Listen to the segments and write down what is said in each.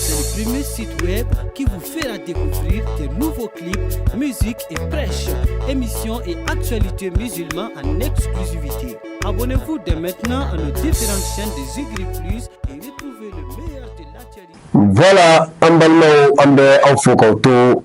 c'est le premier site web qui vous fera découvrir de nouveaux clips, musique et prêches, émissions et actualités musulmanes en exclusivité. Abonnez-vous dès maintenant à nos différentes chaînes de Zigri Plus et retrouvez le meilleur de l'actualité. Voilà, ambalmo ambe au fokoto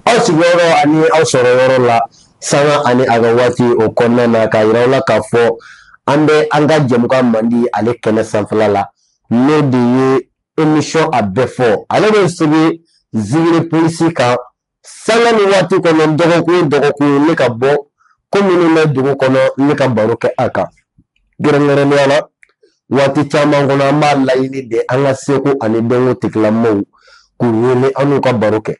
au sigoro ani au sororo la sanga ani agawati o konna na kairaula kafo ambe anga jemuka mandi ale kene sanflala no de émission a befo ale de sibi Zigri Plus ka sanga ni wati kono dogoku ne ka bo komini na dogo kono ne ka baroke aka gerengere ni ala wati caman kono an b'a laɲini de an ka seko ani dɔnko tigilamɔgɔw k'u wele an n'u ka baro kɛ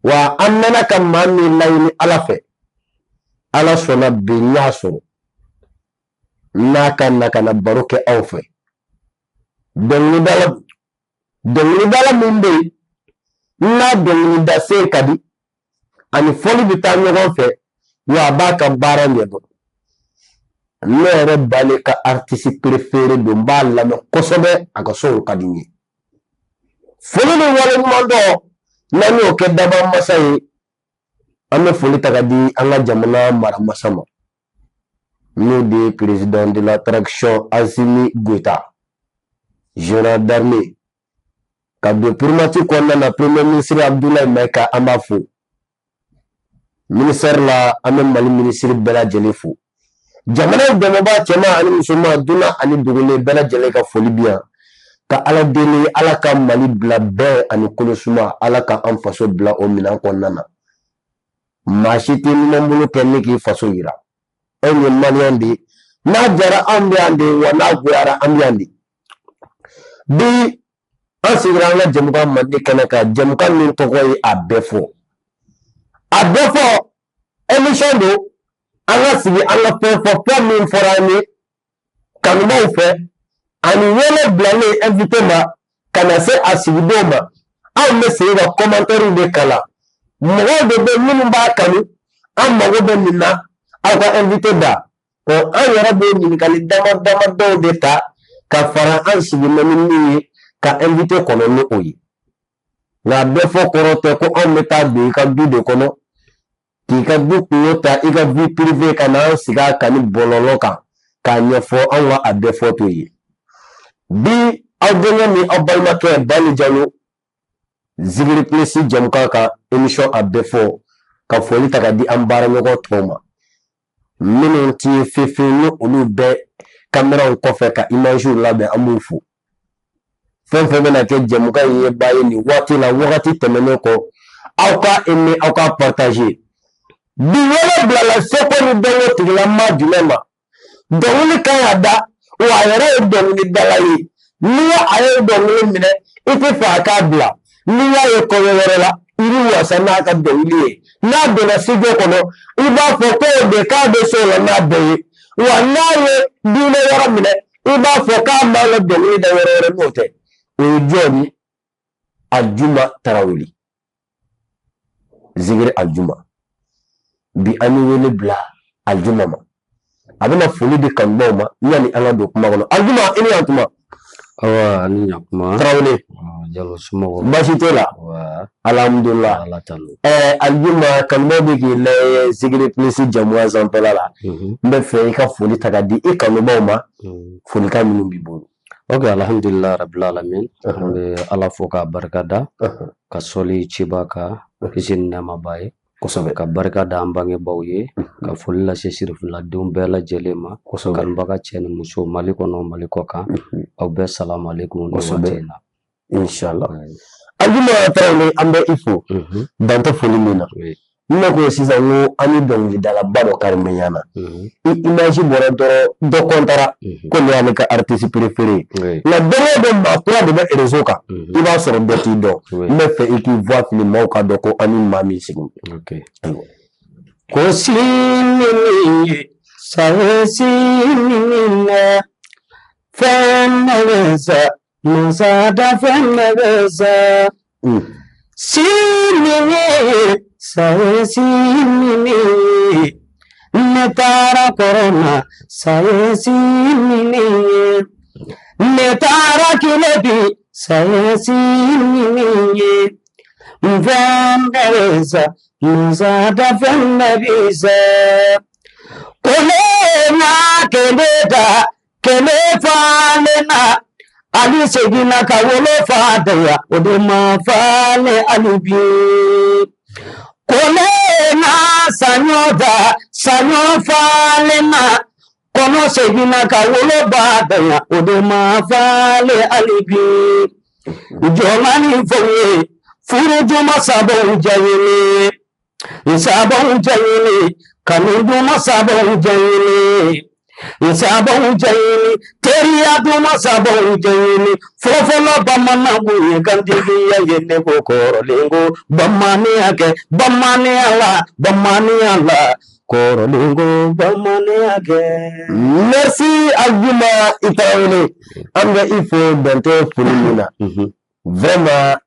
wa an nana ka maa min laɲini ala fɛ ala sɔnna bi n y'a sɔrɔ n'a ka na ka na baro kɛ aw fɛ dɔnkilidala min bɛ yen n'a dɔnkilida se ka di ani fɔli bɛ taa ɲɔgɔn fɛ wa a b'a ka baara ɲɛdɔn ne yɛrɛ bale ka artiste préféré don b'a lamɛn kosɛbɛ a ka sɔn ka di n ye foli ni waleɲuman dɔ n'an y'o kɛ daba masa ye an bɛ foli ta ka di an ka jamana maramasa ma n'o de ye président de la traction Assimi Goïta général d'armée ka don primature kɔnɔna na premier ministre Abdoulaye Maïga an b'a fo ministère la an bɛ Mali ministre bɛɛ lajɛlen fo jamana dɛmɛbaa cɛman ani musoman dunan ani dogolen bɛɛ lajɛlen ka foli bi yan ka ala deli ala ka Mali bila bɛɛ ani kolosuma ala ka an faso bila o minɛn kɔnɔna na maa si tɛ ɲuman bolo kɛ ne k'i faso yira anw ye maliyɛn de n'a jara an bɛ yan de wa n'a goyara an bɛ yan de bi an sigira an ka jɛmukan mandi kɛnɛ kan jɛmukan min tɔgɔ ye a bɛɛ fɔ émission don an ka sigi an ka fɛn min fɔra an ye kanubaw fɛ ani wele bilalen invité ma ka na se a sigidenw ma anw bɛ segin ka commentaire de kalan mɔgɔw de bɛ minnu b'a kanu an mago bɛ nin na aw ka invité da an yɛrɛ bɛ ɲininkali dama dɔw de ta ka fara an sigimɛ ni min ye ka invité kɔnɔ ni o ye nka bɛɛ fɔ kɔrɔ tɛ ko anw bɛ taa don i ka du de kɔnɔ k'i ka du kungo ta i ka vie privée ka na an sigi a kan ni bɔlɔlɔ kan k'a ɲɛfɔ anw ka a bɛɛ fɔ t'o ye bi aw denkɛ ni aw balimakɛ Bani Jalo Zigri Plus jɛmukan kan émission a bɛɛ fɔ ka foli ta ka di an baaraɲɔgɔn tɔw ma minnu ti fefe ni olu bɛɛ kameraw kɔfɛ ka imagew labɛn an b'u fo fɛn fɛn bɛna kɛ jɛmukan in ye ba ye nin waati la wagati tɛmɛnen kɔ aw ka aimer aw ka partager bi wele bilala seko ni dɔnko tigilama jumɛn ma dɔnkili kan ka da wa a yɛrɛ ye dɔnkilidala ye n'i a ye dɔnkili minɛ i tɛ fɛ a k'a bila n'i y'a ye kɔɲɔ wɛrɛ la i bɛ wasa n'a ka dɔnkili ye n'a donna studio kɔnɔ i b'a fɔ ko de k'a bɛ se o la n'a bɛɛ ye wa n'a ye diinɛ yɔrɔ minɛ i b'a fɔ k'a b'a la dɔnkili da yɔrɔ wɛrɛ n'o tɛ o ye jɔn ye Ajuma Tarawele Zigri Ajuma bi an ye wele bila Aljuma ma a bɛna foli di kanubaw ma yanni an ka don kuma kɔnɔ Aljuma i ni yantuma awa ani ɲakuma Tarawele Jalo somɔgɔw baasi tɛ la alhamdulillah Aljuma kanubaw bɛ k'i layɛ Zigri Plus jɛmukan sanfɛla la n bɛ fɛ i ka foli ta ka di i kanubaw ma folikan minnu b'i bolo. Ok, alhamdulillah rabbil alamin an bɛ ala fo k'a barika da ka sɔli ciba kan kisi ni nɛɛma b'a ye kosɛbɛ ka barika da an bangebaw ye ka foli lase sirifiladenw bɛɛ lajɛlen ma kanubaga cɛ ni muso Mali kɔnɔ Mali kɔ kan aw bɛɛ salamu alaikum kosɛbɛ inshallah Aljuma Tarawele an bɛ i fo dantɛ foli min na n ko sisan ko an ni dɔnkilidalaba dɔ kari bɛ ɲana image bɔra dɔ kɔntara ko ne y'ale ka artiste préféré nka don o don maa kura de bɛ réseau kan i b'a sɔrɔ bɛɛ t'i dɔn n bɛ fɛ i k'i voix fili maaw ka dɔn ko an ni maa min sigi ko sini ye sini na fɛn bɛ sa masa da fɛn bɛ sa sini ye sini ne taara corona sini ne taara kile bi saya sini mvandeza muzada vannabisa kolena keleda kelefalena ali segina kawolo fadaya odema fale alibi kolena sanyoda sanyo falena kono segina kawolo badaya odema fale alibi jomani foye furu juma sabon jayini kanu juma sabon jayini teriya duma sabon jayini fofolo bamana buye kandigi ya yende bokoro lingo bamani ala koro lingo bamani ake. Merci Aljuma Itaewele. Anga ifo dante fulina. Vraiment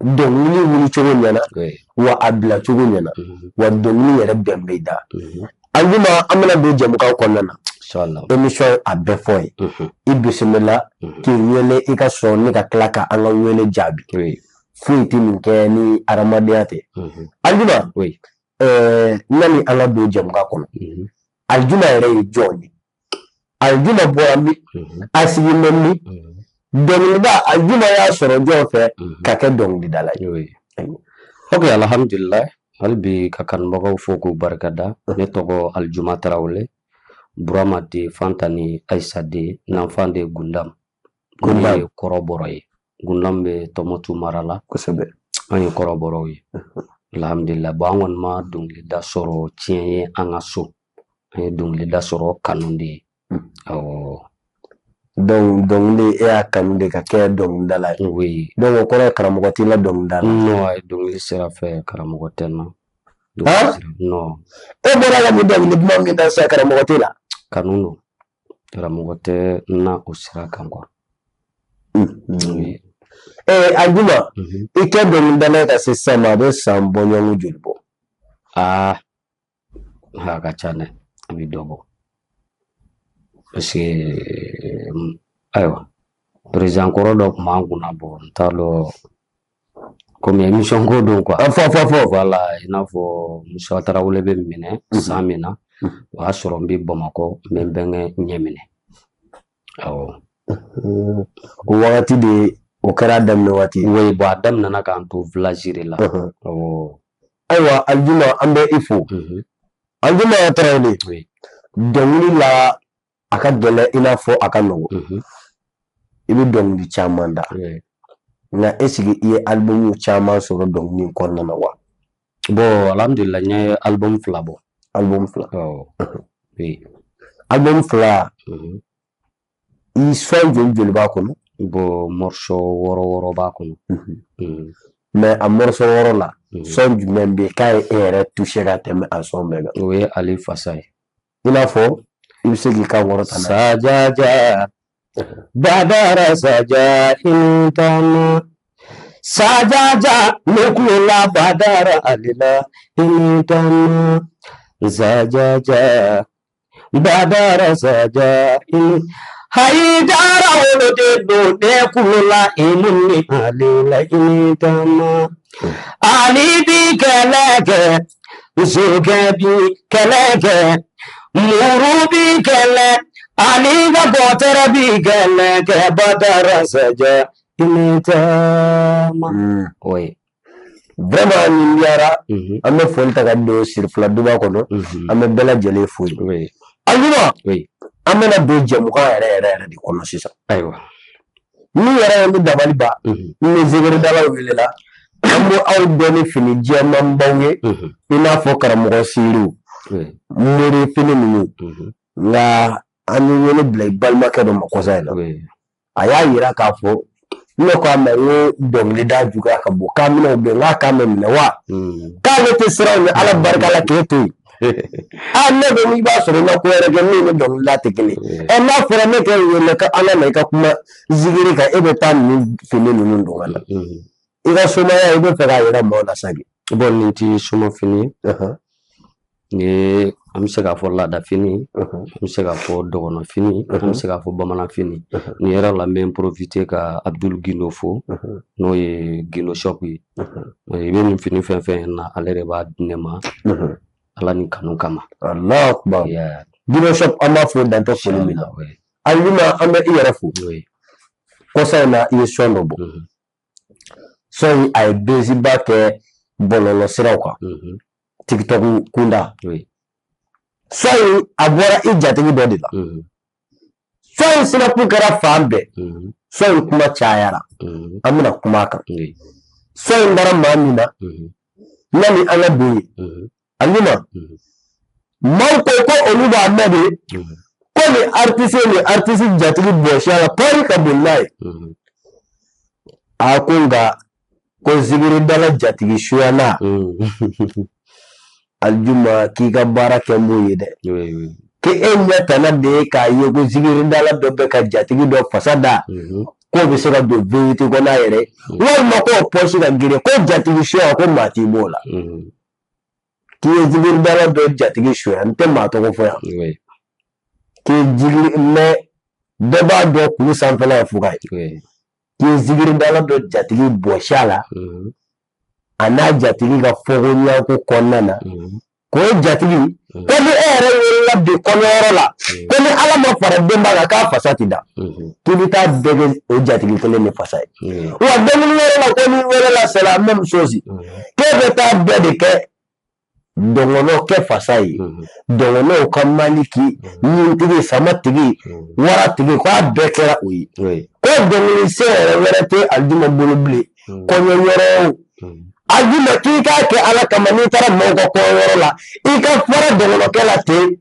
dongili wuli chogo nyana wa abla chogo nyana wa dongili yere bembeda. Aljuma amana do jamuka konnana. Inshallah. Émission a befoy. Ibisimila ki wele ika sonni ka klaka anga wele jabi. Fuiti minke ni aramadiyate. Aljuma. Oui. Nani anga do jamuka kono. Aljuma yere joni. Aljuma boami asigi memni. Dongida aljuma ya soro jofe kake dongdi dalay. Oui. Okay, alhamdulillah. Halbi kakan mogo foku barakada. Netogo Aljuma Traoré. Burama de Fantani Aïssa de n'enfant de Gundam. Gundam koroboroye. Gundam be tomotu marala. Kusebe. Anye koroboroye. Alhamdulillah. Bangon ma dungli da soro tienye angaso. Anye dungli da soro kanundi. Oh. Dongli ea kanundi kake dong dalay. Oui. Donc kore karamogoti la dong dalay. No, ay dungli sera fe karamogote no. Hein? No. Bora la mudong ni bmangi da sa karamogoti la. Kanuno. Karamogote na usira kangwa. Oui. Aljuma, ike dong dalay ka se sama be sambonyo julbo. Haka chane. Abidogo. Parce que aywa président Korodok manguna bon talo comme émission go donc quoi voilà ina fo Moussa Traoré be mine samina wa sorombi Bamako membenge nyemine awo wakati de okara damne wati way bo adam nana kan to village la awo aywa Aljuma ambe ifo Aljuma Traoré oui dongli la aka gele ina fo aka nogo ibi dongli chamanda na esigi iye album chama soro dongli konna na wa bo alhamdulillah nye album fla oh oui album fla i son jol ba kono bo morceau woro ba kono mais a morceau woro la son du membe kay ere toucher à thème à son mega oui Ali Fasay ina fo ibsegi ka woro tan sajaja badara saja intana sajaja nukula badara alila intana sajaja badara saja in haidara wolote do nekula imunni alila intana ali bi keleke zuke bi keleke murubi kele aliga botera bi kele ke badara saja initama oui vraiment ni yara ame fonta ka do sur fla duba kono ame bela jele fuyi oui Aljuma oui ame na do jamuka yara di kono sisa aywa ni yara ni dabali ba ni zigiri dala welela ambo aw doni fini jema mbawye ina fo karamogo siru muri fini minu nga ani wele blay balma ke do makosa ila aya yira ka fo no ko amere dongli da juga ka bo kamino be nga kamene wa ka le tesra ni ala barka la ketu ne be mi ba so na ko erege ni dongli la tekele na fora me ke wele ka ala me ka kuma zigiri ka ebe tan ni fini nunu ndongala ira soma ya ebe fera yira mo na sagi bon nti soma fini ni an bɛ se k'a fɔ laadafini, an bɛ se k'a fɔ dɔgɔnɔfini, an bɛ se k'a fɔ bamananfini. Nin yɛrɛ la n bɛ profiter ka Abdul Gindo fo n'o ye Gindo shop ye. I bɛ nin fini fɛn fɛn na ale de b'a di ne ma Ala ni kanu kama. Allahu Akbar. Gindo shop an b'a fɔ dantɛ foli min na. Alima an bɛ i yɛrɛ fo. Kɔsa in na i ye sɔn dɔ bɔ. Sɔn a ye basiba kɛ bɔlɔlɔ siraw kan. TikTok kunda. Sɔn a bɔra i jatigi dɔ de la. Sɔn sinaku kɛra fan bɛɛ. Sɔn kuma cayara. An bɛna kuma kan. Sɔn dara maa min na. Yani an ka don ye. Alima. Maaw ko ko olu b'a mɛn de. Ko ni artiste jatigi bɔsiya la pari ka bon n'a ye. A ko nka ko zigiri dala jatigi suyana. Aljuma k'i ka baara kɛ m'o ye dɛ. Ke e ɲɛ tana de ye k'a ye ko zigiri dala dɔ bɛ ka jatigi dɔ fasa da. K'o bɛ se ka don vérité kɔnɔ a yɛrɛ. Walima k'o poche ka girin ko jatigi suya ko maa t'i b'o la. K'i ye zigiri dala dɔ jatigi suya n tɛ maa tɔgɔ fɔ yan. K'i jigiri mɛ bɛɛ b'a dɔn kulu sanfɛla ye fuga ye. K'i ye zigiri dala dɔ jatigi bɔsiya la. A n'a jatigi ka fɔko ɲɛko kɔnɔna na. K'o jatigi ko ni e yɛrɛ wolola bi kɔɲɔyɔrɔ la ko ni Ala ma fara denba kan k'a fasa ti da. K'i bɛ taa bɛɛ kɛ o jatigi kelen de fasa ye. Wa dɔnkili wɛrɛ la ko ni wolola c'est la même chose. K'e bɛ taa bɛɛ de kɛ dɔngɔnɔ kɛ fasa ye. Dɔngɔnɔw ka maliki, ɲintigi, samatigi, waratigi k'a bɛɛ kɛra o ye. Ko dɔnkili se yɛrɛ wɛrɛ tɛ Aljuma bolo bilen. Kɔɲɔyɔrɔ Aljuma k'i k'a kɛ Ala kama n'i taara maaw ka kɔɲɔyɔrɔ la i ka fara dɔngɔnɔkɛ la ten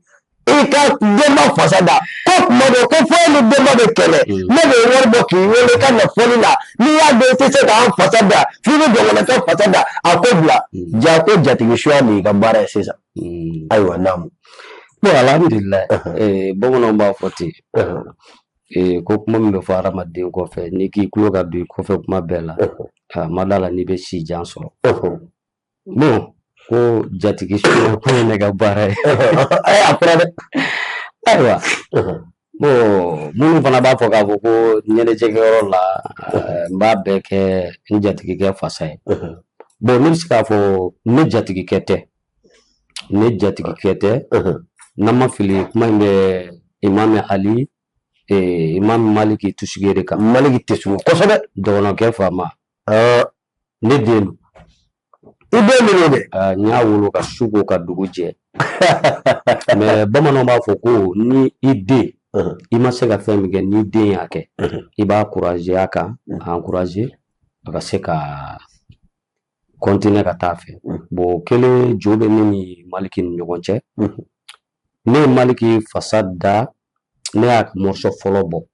i ka denba fasa da. Ko tuma dɔ ko fɔ ni denba bɛ kɛlɛ ne bɛ wari bɔ k'i wele ka na fɔli la n'i y'a dɔn i tɛ se k'an fasa da f'i bɛ dɔngɔnɔkɛ fasa da a ko bila ja ko jatigi suya de y'i ka baara ye sisan. Ayiwa naamu. Bon alhamdulillah bamananw b'a fɔ ten ko kuma min bɛ fɔ hadamaden kɔfɛ n'i k'i tulo ka don i kɔfɛ kuma bɛɛ la ma d'a la n'i bɛ si jan sɔrɔ. Bon ko jatigi suya ko ye ne ka baara ye. A fɔra dɛ. Ayiwa bon minnu fana b'a fɔ k'a fɔ ko ɲɛnajɛkɛyɔrɔ la n b'a bɛɛ kɛ n jatigikɛ fasa ye. Bon ne bɛ se k'a fɔ ne jatigikɛ tɛ. Ne jatigikɛ tɛ. N'an ma fili kuma in bɛ Imam Ali Imam Maliki Tusugere kan. Maliki Tusugere kosɛbɛ. Dɔgɔnɔkɛ faama. Ne den don. I den min ye dɛ. N y'a wolo ka su ko ka dugu jɛ. Mais bamananw b'a fɔ ko ni i den i ma se ka fɛn min kɛ n'i den y'a kɛ i b'a encourager a kan a encourager a ka se ka continuer ka taa fɛ. Bon kelen jo bɛ ne ni Maliki ni ɲɔgɔn cɛ. Ne ye Maliki fasa da ne y'a ka morceau fɔlɔ bɔ.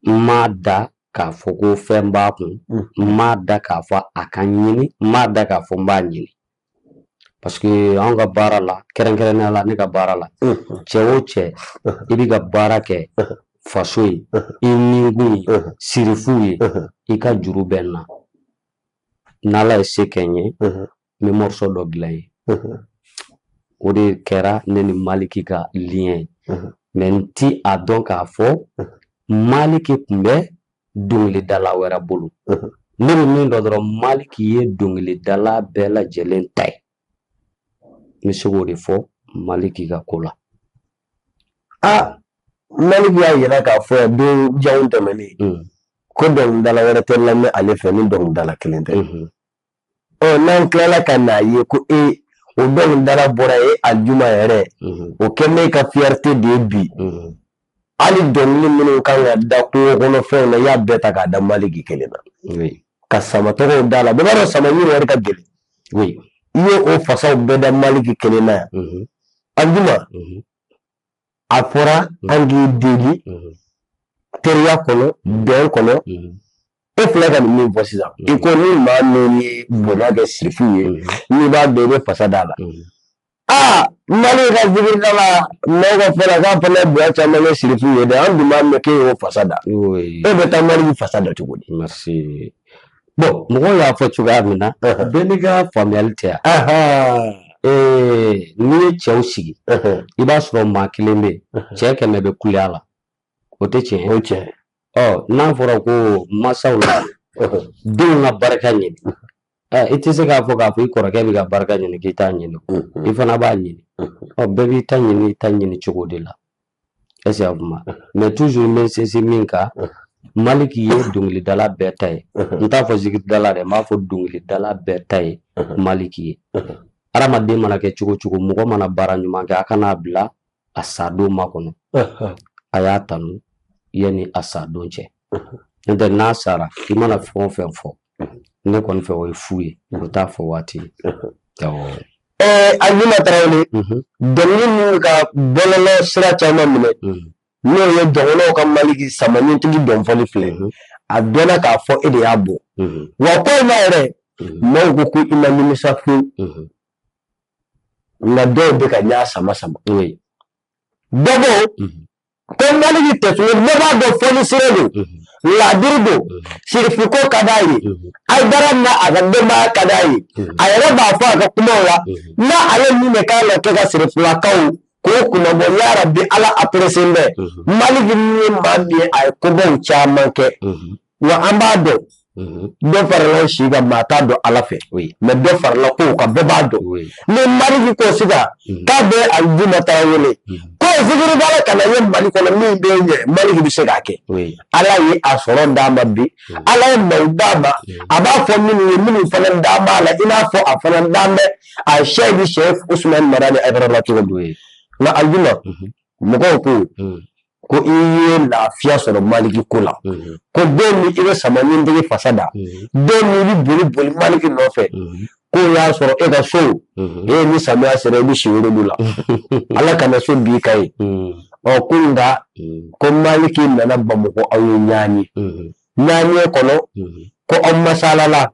N m'a da k'a fɔ ko fɛn b'a kun. N m'a da k'a fɔ a ka ɲini. N m'a da k'a fɔ n b'a ɲini. Parce que anw ka baara la kɛrɛnkɛrɛnnenya la ne ka baara la cɛ o cɛ i bɛ ka baara kɛ faso ye i nikun ye sirifu ye i ka juru bɛ n na n'Ala ye se kɛ n ye n bɛ morceau dɔ dilan ye o de kɛra ne ni Maliki ka lien ye mais n ti a dɔn k'a fɔ Maliki tun bɛ dɔnkilidala wɛrɛ bolo ne bɛ min dɔn dɔrɔn Maliki ye dɔnkilidala bɛɛ lajɛlen ta ye. N bɛ se k'o de fɔ Maliki ka ko la. Maliki y'a yira k'a fɔ don janw tɛmɛnen ko dɔnkilidala wɛrɛ tɛ lamɛn ale fɛ ni dɔnkilidala kelen tɛ. N'an tilala ka n'a ye ko o dɔnkilidala bɔra ye Aljuma yɛrɛ o kɛ ne ka fierté de ye bi hali dɔnkili minnu kan ka da kungo kɔnɔ fɛnw na i y'a bɛɛ ta k'a da Maliki kelen na ka sama tɔgɔw da la bɛɛ b'a dɔn sama yiri yɛrɛ ka gɛlɛn. I ye o fasaw bɛɛ da Maliki kelen na yan. Aljuma a fɔra an k'i deli teriya kɔnɔ bɛn kɔnɔ e filɛ ka nin min fɔ sisan i ko ni maa min ye bonya kɛ sirifu ye n'i b'a dɔn i bɛ fasa da la. Maliki ka zigirila maaw ka fɛn na k'a fana ye bonya caman kɛ sirifu ye dɛ an dun b'a mɛn k'e y'o fasa da e bɛ taa Maliki fasa da cogo di. Merci. Bon mɔgɔw y'a fɔ cogoya min na bɛɛ n'i ka faamuyali tɛ yan. n'i ye cɛw sigi i b'a sɔrɔ maa kelen bɛ cɛ 100 bɛ kule a la o tɛ tiɲɛ o tiɲɛ n'a fɔra ko masaw la denw ka barika ɲini i tɛ se k'a fɔ i kɔrɔkɛ bɛ ka barika ɲini k'i t'a ɲini i fana b'a ɲini bɛɛ b'i ta ɲini cogo de la est-ce que a faamu mais toujours n bɛ sinsin min kan Maliki ye dɔnkilidala bɛɛ ta ye n t'a fɔ zikiridala dɛ n b'a fɔ dɔnkilidala bɛɛ ta ye Maliki ye adamaden mana kɛ cogo cogo mɔgɔ mana baara ɲuman kɛ a kana bila a sa don makɔnɔ a y'a tanu yanni a sa don cɛ n'o tɛ n'a sara i mana fɛn o fɛn fɔ ne kɔni fɛ o ye fu ye o t'a fɔ waati Ajuma Tarawele dɔnkili min ka bɔlɔlɔ sira caman minɛ n'o ye dɔnkɔnɔw ka Maliki samanitigi dɔnfɔli filɛ a dɔnna k'a fɔ e de y'a bɔ wa ko in na yɛrɛ maaw ko i ma nimisa fiyewu nka dɔw bɛ ka ɲa sama dɔbɔ ko Maliki tɛfili ne b'a dɔn fɔli sira don ladiri don sirifiko ka d'a ye Aidara na a ka denbaya ka d'a ye a yɛrɛ b'a fɔ a ka kumaw la na ale min bɛ k'a la kɛ ka sirifilakaw k'o kunnabɔ ya Rabbi Ala apprécié bɛ Maliki min ye maa min ye a ye kobaw caman kɛ wa an b'a dɔn dɔ farala si ka maa t'a dɔn Ala fɛ mais dɔ farala kow kan bɛɛ b'a dɔn ni Maliki ko sisan k'a bɛ Ajuma Tarawele ko zikiridala kana ye Mali kɔnɔ min bɛ ɲɛ Maliki bɛ se k'a kɛ Ala ye a sɔrɔ d'a ma bi Ala ye maaw d'a ma a b'a fɔ minnu ye minnu fana d'a ma la i n'a fɔ a fana d'a mɛ a ye Cheikh Ousmane Marani Aidara cogo dɔ ye nka Ajuma mɔgɔw ko i ye lafiya sɔrɔ Maliki ko la ko don min i bɛ samanitigi fasa da don min i bɛ boli Maliki nɔfɛ ko y'a sɔrɔ e ka so ni samiya sera i bɛ si wolo la Ala kana so b'i ka ye ko nka ko Maliki nana Bamakɔ aw ye ɲaani kɔnɔ ko aw masalala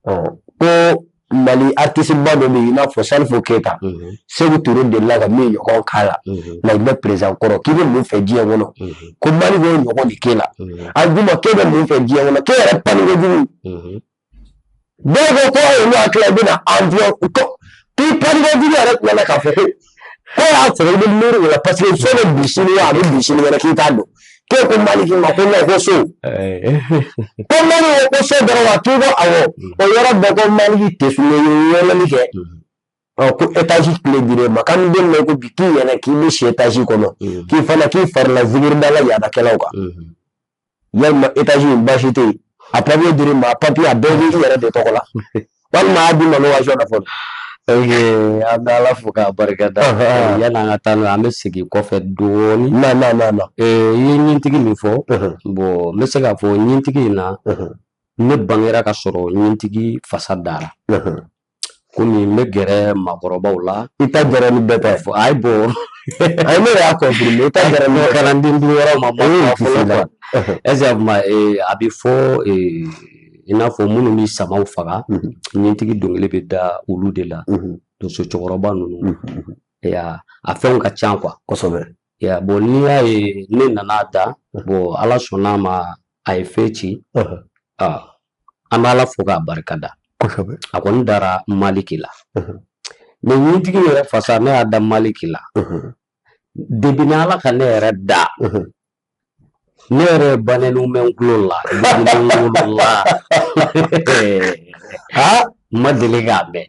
ko Mali artiste ba dɔ bɛ yen i n'a fɔ Salifo Keita Segu Ture delila ka min ɲɔgɔn k'a la nka i bɛ président kɔrɔ k'i bɛ mun fɛ diɲɛ kɔnɔ ko Maliki ye ɲɔgɔn de k'e la Ajuma k'e bɛ mun fɛ diɲɛ kɔnɔ k'e yɛrɛ pani kojugu dɔw ko ko olu hakili i bɛna enveloppe k'i pani kojugu yɛrɛ tilala k'a fɔ ko y'a sɔrɔ i bɛ miiri o la parce que so bɛ bi sini wa a bɛ bi sini wɛrɛ k'i t'a dɔn k'e ko Maliki ma ko ko so ko Maliki ko so dɔrɔn wa k'i ko awɔ o yɔrɔ bɛɛ ko Maliki tɛ fili yɛlɛli kɛ ko étage tile dir'e ma kan den mɛ ko bi k'i yɛrɛ k'i bɛ si étage kɔnɔ k'i farila zikiridala yaadakɛlaw kan yalima étage in baasi tɛ yen a papier dir'e ma a papier a bɛɛ bɛ i yɛrɛ de tɔgɔ la walima a di ma location na fɔlɔ an bɛ Ala fo k'a barikada yan'an ka taa n'o ye an bɛ segin kɔfɛ dɔɔni i ye ɲintigi min fɔ bon n bɛ se k'a fɔ ɲintigi in na ne bangera ka sɔrɔ ɲintigi fasa dara komi n bɛ gɛrɛ maakɔrɔbaw la i ta gɛrɛ ni bɛɛ tɛ fɔ ayi bon ne yɛrɛ y'a confirmer i ta gɛrɛ ni kalanden du wɛrɛw ma bɔ fɔlɔ quoi est-ce que a bɛ fɔ i n'a fɔ minnu bɛ samaw faga ɲintigi dɔnkili bɛ da olu de la donso cɛkɔrɔba ninnu a fɛnw ka ca quoi kosɛbɛ bon n'i y'a ye ne nana da bon Ala sɔnn'a ma a ye fɛn ci an bɛ Ala fo k'a barikada a kɔni dara Maliki la mais ɲintigi yɛrɛ fasa ne y'a da Maliki la depuis ni Ala ka ne yɛrɛ da ne yɛrɛ banɛniw bɛ n tulo la ma deli k'a mɛn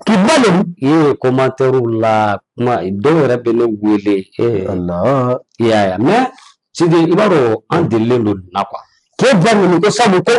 k'i banɛni commentaire la kuma dɔw yɛrɛ bɛ ne wele i y'a ye mais c'est-à-dire i b'a dɔn an delilen don nin na quoi k'e banɛni ko sabu ko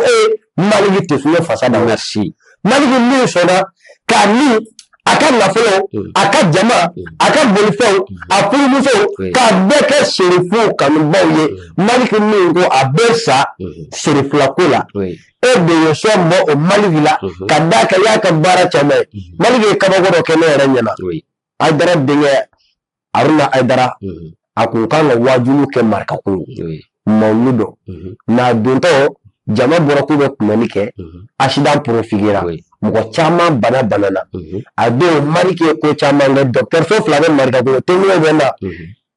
Maliki tɛ fili fasa da merci Maliki min sɔnna k'a ni a ka nafolo a ka jama a ka bolifɛnw a furumusow k'a bɛɛ kɛ serifuw kanubaw ye Maliki min ko a bɛ sa serifilako la e de ye sɔn bɔ o Maliki la ka d'a kan i y'a ka baara caman ye Maliki ye kabako dɔ kɛ ne yɛrɛ ɲɛna Aidara denkɛ Haruna Aidara a kun kan ka wajuliw kɛ marikako ye mawludu dɔ n'a dontɔ jama bɔra k'u bɛ kunbɛnni kɛ accident profigera mɔgɔ caman banana a don Maliki ye ko caman kɛ dɔkitɛriso 2 bɛ marikako ye témoin bɛ na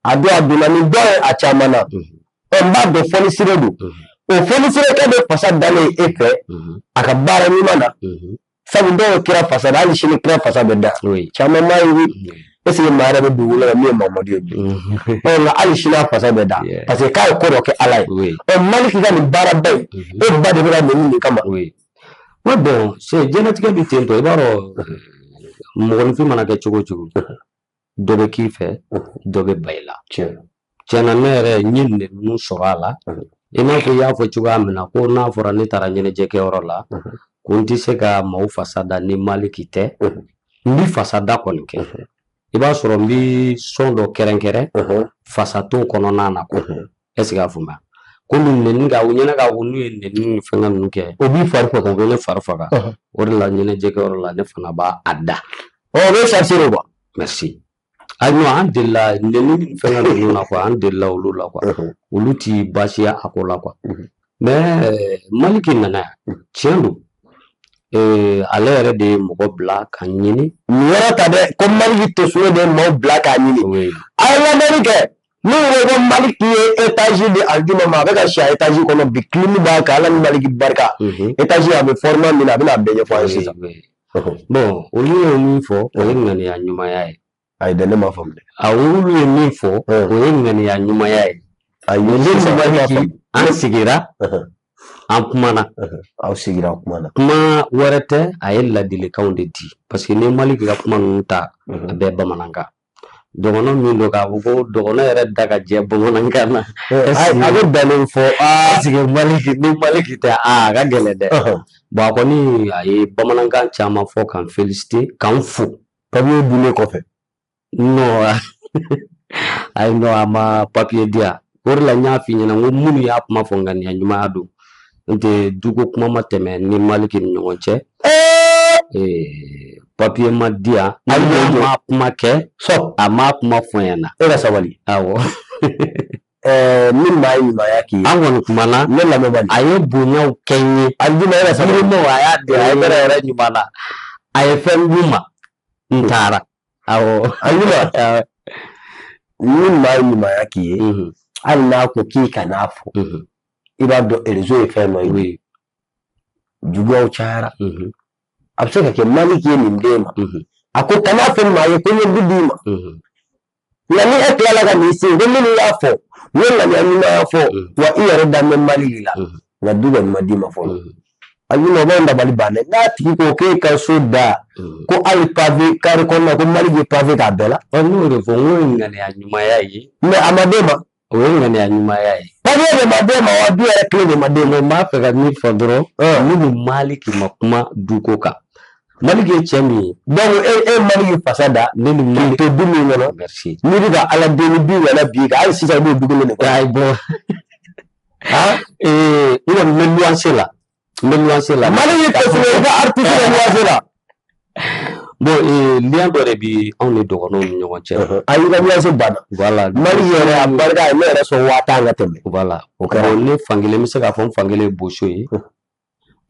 a don a donna ni dɔ ye a caman na n b'a dɔn fɔnisire don o fɔnisire kɛ bɛ fasa dalen e fɛ a ka baara ɲuman na sabu dɔw kira fasada hali sini kira fasa bɛ da caman m'a ye est-ce que maa yɛrɛ bɛ dugukolo la min ye Mamadu ye bi nka hali sini a fasa bɛ da parce que k'a ye ko dɔ kɛ Ala ye Maliki ka nin baaraba in e ba de bɛ ka nin nin kama ouais bon c'est diɲɛlatigɛ bi ten tɔ i b'a dɔn mɔgɔninfin mana kɛ cogo o cogo dɔ bɛ k'i fɛ dɔ bɛ ba i la tiɲɛna ne yɛrɛ n ye ninnu sɔrɔ a la i n'a fɔ i y'a fɔ cogoya min na ko n'a fɔra ne taara ɲɛnajɛkɛyɔrɔ la ko n tɛ se ka maaw fasada ni Maliki tɛ n bi fasada kɔni kɛ i b'a sɔrɔ n bi sɔn dɔ kɛrɛnkɛrɛn fasato kɔnɔna na ko est-ce que a faamuya ko nɛni ka u ɲɛna ka n'u ye nɛni fɛngɛ ninnu kɛ o b'i fari faga o bɛ ne fari faga o de la ɲɛnajɛkɛyɔrɔ la ne fana b'a da o bɛ charger de quoi merci ayiwa an delila nɛni fɛngɛ ninnu na quoi an delila olu la quoi olu ti baasiya a ko la quoi mais Maliki nana tiɲɛ don ale yɛrɛ de ye mɔgɔ bila ka ɲini nin yɔrɔ ta dɛ ko Maliki tɛ de maaw bila k'a ɲini a ye lamɛnni kɛ n'u ko ko Maliki ye étage di aljuma ma a bɛ ka si a étage kɔnɔ bi clim b'a kan Ala ni Maliki barika étage a bɛ format min na a bɛna bɛɛ ɲɛfɔ an ye sisan bon olu ye min fɔ o ye ŋaniya ɲumanya ye ayi dɛ ne m'a faamu dɛ olu ye min fɔ o ye ŋaniya ɲumanya ye ayi Maliki an sigira an kumana aw sigira kumana kuma wɛrɛ tɛ a ye ladilikanw de di parce que ni Maliki ka kuma ninnu ta a bɛɛ bamanankan dɔgɔnɔ min don k'a fɔ ko dɔgɔnɔ yɛrɛ da ka jɛ bamanankan na a bɛ bɛnnen fɔ parce que ni Maliki tɛ a ka gɛlɛn dɛ bon a kɔni a ye bamanankan caman fɔ k'an féliciter k'an fo papier dunnen kɔfɛ non ayi non a ma papier di yan o de la n y'a f'i ɲɛna n ko minnu y'a kuma fɔ ŋaniya ɲumanya don nte duko kuma ma tɛmɛ ni Maliki ni ɲɔgɔn cɛ papier ma di yan a ma kuma kɛ a ma kuma fɔ n ɲɛna e ka sabali awɔ ni maa ye ɲumanya k'i ye an kɔni kumana ne lamɛnbali a ye bonyaw kɛ n ye aljuma e ka sabali a y'a di a ye bɛrɛ yɛrɛ ɲuman na a ye fɛn d'u ma n taara awɔ aljuma ni maa ye ɲumanya k'i ye hali n'a ko k'i kan'a fɔ i b'a dɔn réseau ye fɛn dɔ ye juguyaw cayara a bɛ se ka kɛ Maliki ye nin den ma a ko kan'a fɔ maa ye ko n ye du d'i ma nka ni e tilala ka nin se ko minnu y'a fɔ u ye ŋaniya ɲumanya fɔ wa i yɛrɛ dan bɛ Maliki la nka du kɔni ma d'i ma fɔlɔ aljuma o bɛ dabali banna n'a tigi ko k'e ka so da ko hali pavé carré kɔnɔna ko Maliki ye pavé k'a bɛɛ la n'o de fɔ n ko ye ŋaniya ɲumanya ye mais a ma d'e ma o ye ŋaniya ɲumanya ye papier de ma d'e ma wa du yɛrɛ kile de ma d'e ma n b'a fɛ ka min fɔ dɔrɔn ne ni Maliki ma kuma duko kan Maliki ye cɛ min ye donc e Maliki fasa da ne ni Maliki to du min kɔnɔ merci n'i bɛ ka Ala deli du wɛrɛ bi ka hali sisan i b'o du kelen de kɔnɔ ayi bon n kɔni n bɛ luwanse la Maliki tɛ sɔrɔ i ka artiste bɛ luwanse la bon lien dɔ de bɛ anw ni dɔgɔnɔw ni ɲɔgɔn cɛ a y'i ka luwanse banna voilà Maliki yɛrɛ a barika ye ne yɛrɛ sɔn 5000 ka tɛmɛ voilà o kɛra ne fankelen bɛ se k'a fɔ n fankelen ye boso ye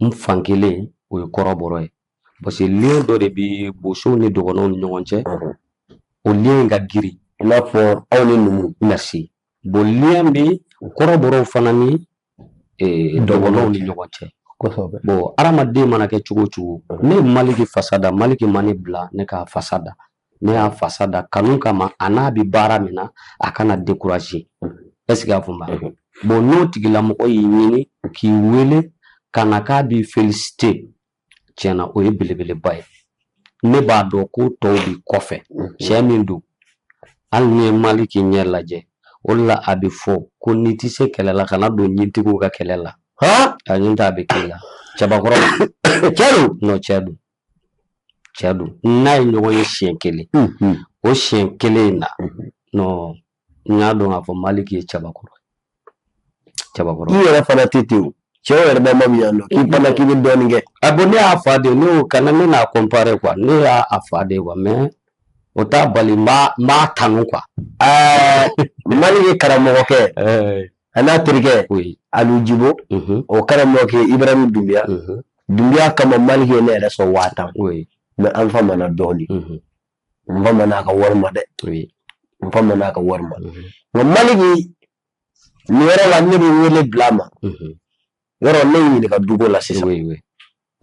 n fankelen o ye kɔrɔbɔrɔ ye parce que lien dɔ de bɛ bosow ni dɔgɔnɔw ni ɲɔgɔn cɛ o lien in ka girin i n'a fɔ aw ni numu merci bon lien bɛ kɔrɔbɔrɔw fana ni dɔgɔnɔw ni ɲɔgɔn cɛ bon hadamaden mana kɛ cogo o cogo ne ye Maliki fasada Maliki ma ne bila ne k'a fasada ne y'a fasada kanu kama a n'a bɛ baara min na a kana décourager est ce que a faamuya bon n'o tigilamɔgɔ y'i ɲini k'i wele ka na k'a b'i féliciter tiɲɛna o ye belebeleba ye ne b'a dɔn ko tɔw b'i kɔfɛ cɛ min don hali ni ye Maliki ɲɛ lajɛ o de la a bɛ fɔ ko n'i tɛ se kɛlɛ la kana don ɲintigiw ka kɛlɛ la a ɲin t'a bɛ k'i la cɛbakɔrɔ cɛ don non cɛ don n'a ye ɲɔgɔn ye siɲɛ kelen o siɲɛ kelen in na non n y'a dɔn k'a fɔ Maliki ye cɛbakɔrɔ i yɛrɛ fana tɛ ten o cɛw yɛrɛ bɛ ma min yan nɔ k'i fana k'i bɛ dɔɔnin kɛ a bon ne y'a fa de ne y'o kana ne n'a comparer quoi ne y'a fa de quoi mais o t'a bali n b'a tanu quoi Maliki karamɔgɔkɛ a n'a terikɛ Alu Jibo o karamɔgɔkɛ Ibrahim Dunbiya kama Maliki ye ne yɛrɛ sɔn 5000 mais an fa mana dɔɔnin n fa ma n'a ka wari ma dɛ n fa ma n'a ka wari ma nka Maliki nin yɔrɔ la ne bɛ wele bila a ma yɔrɔ ne y'i ɲininka duko la sisan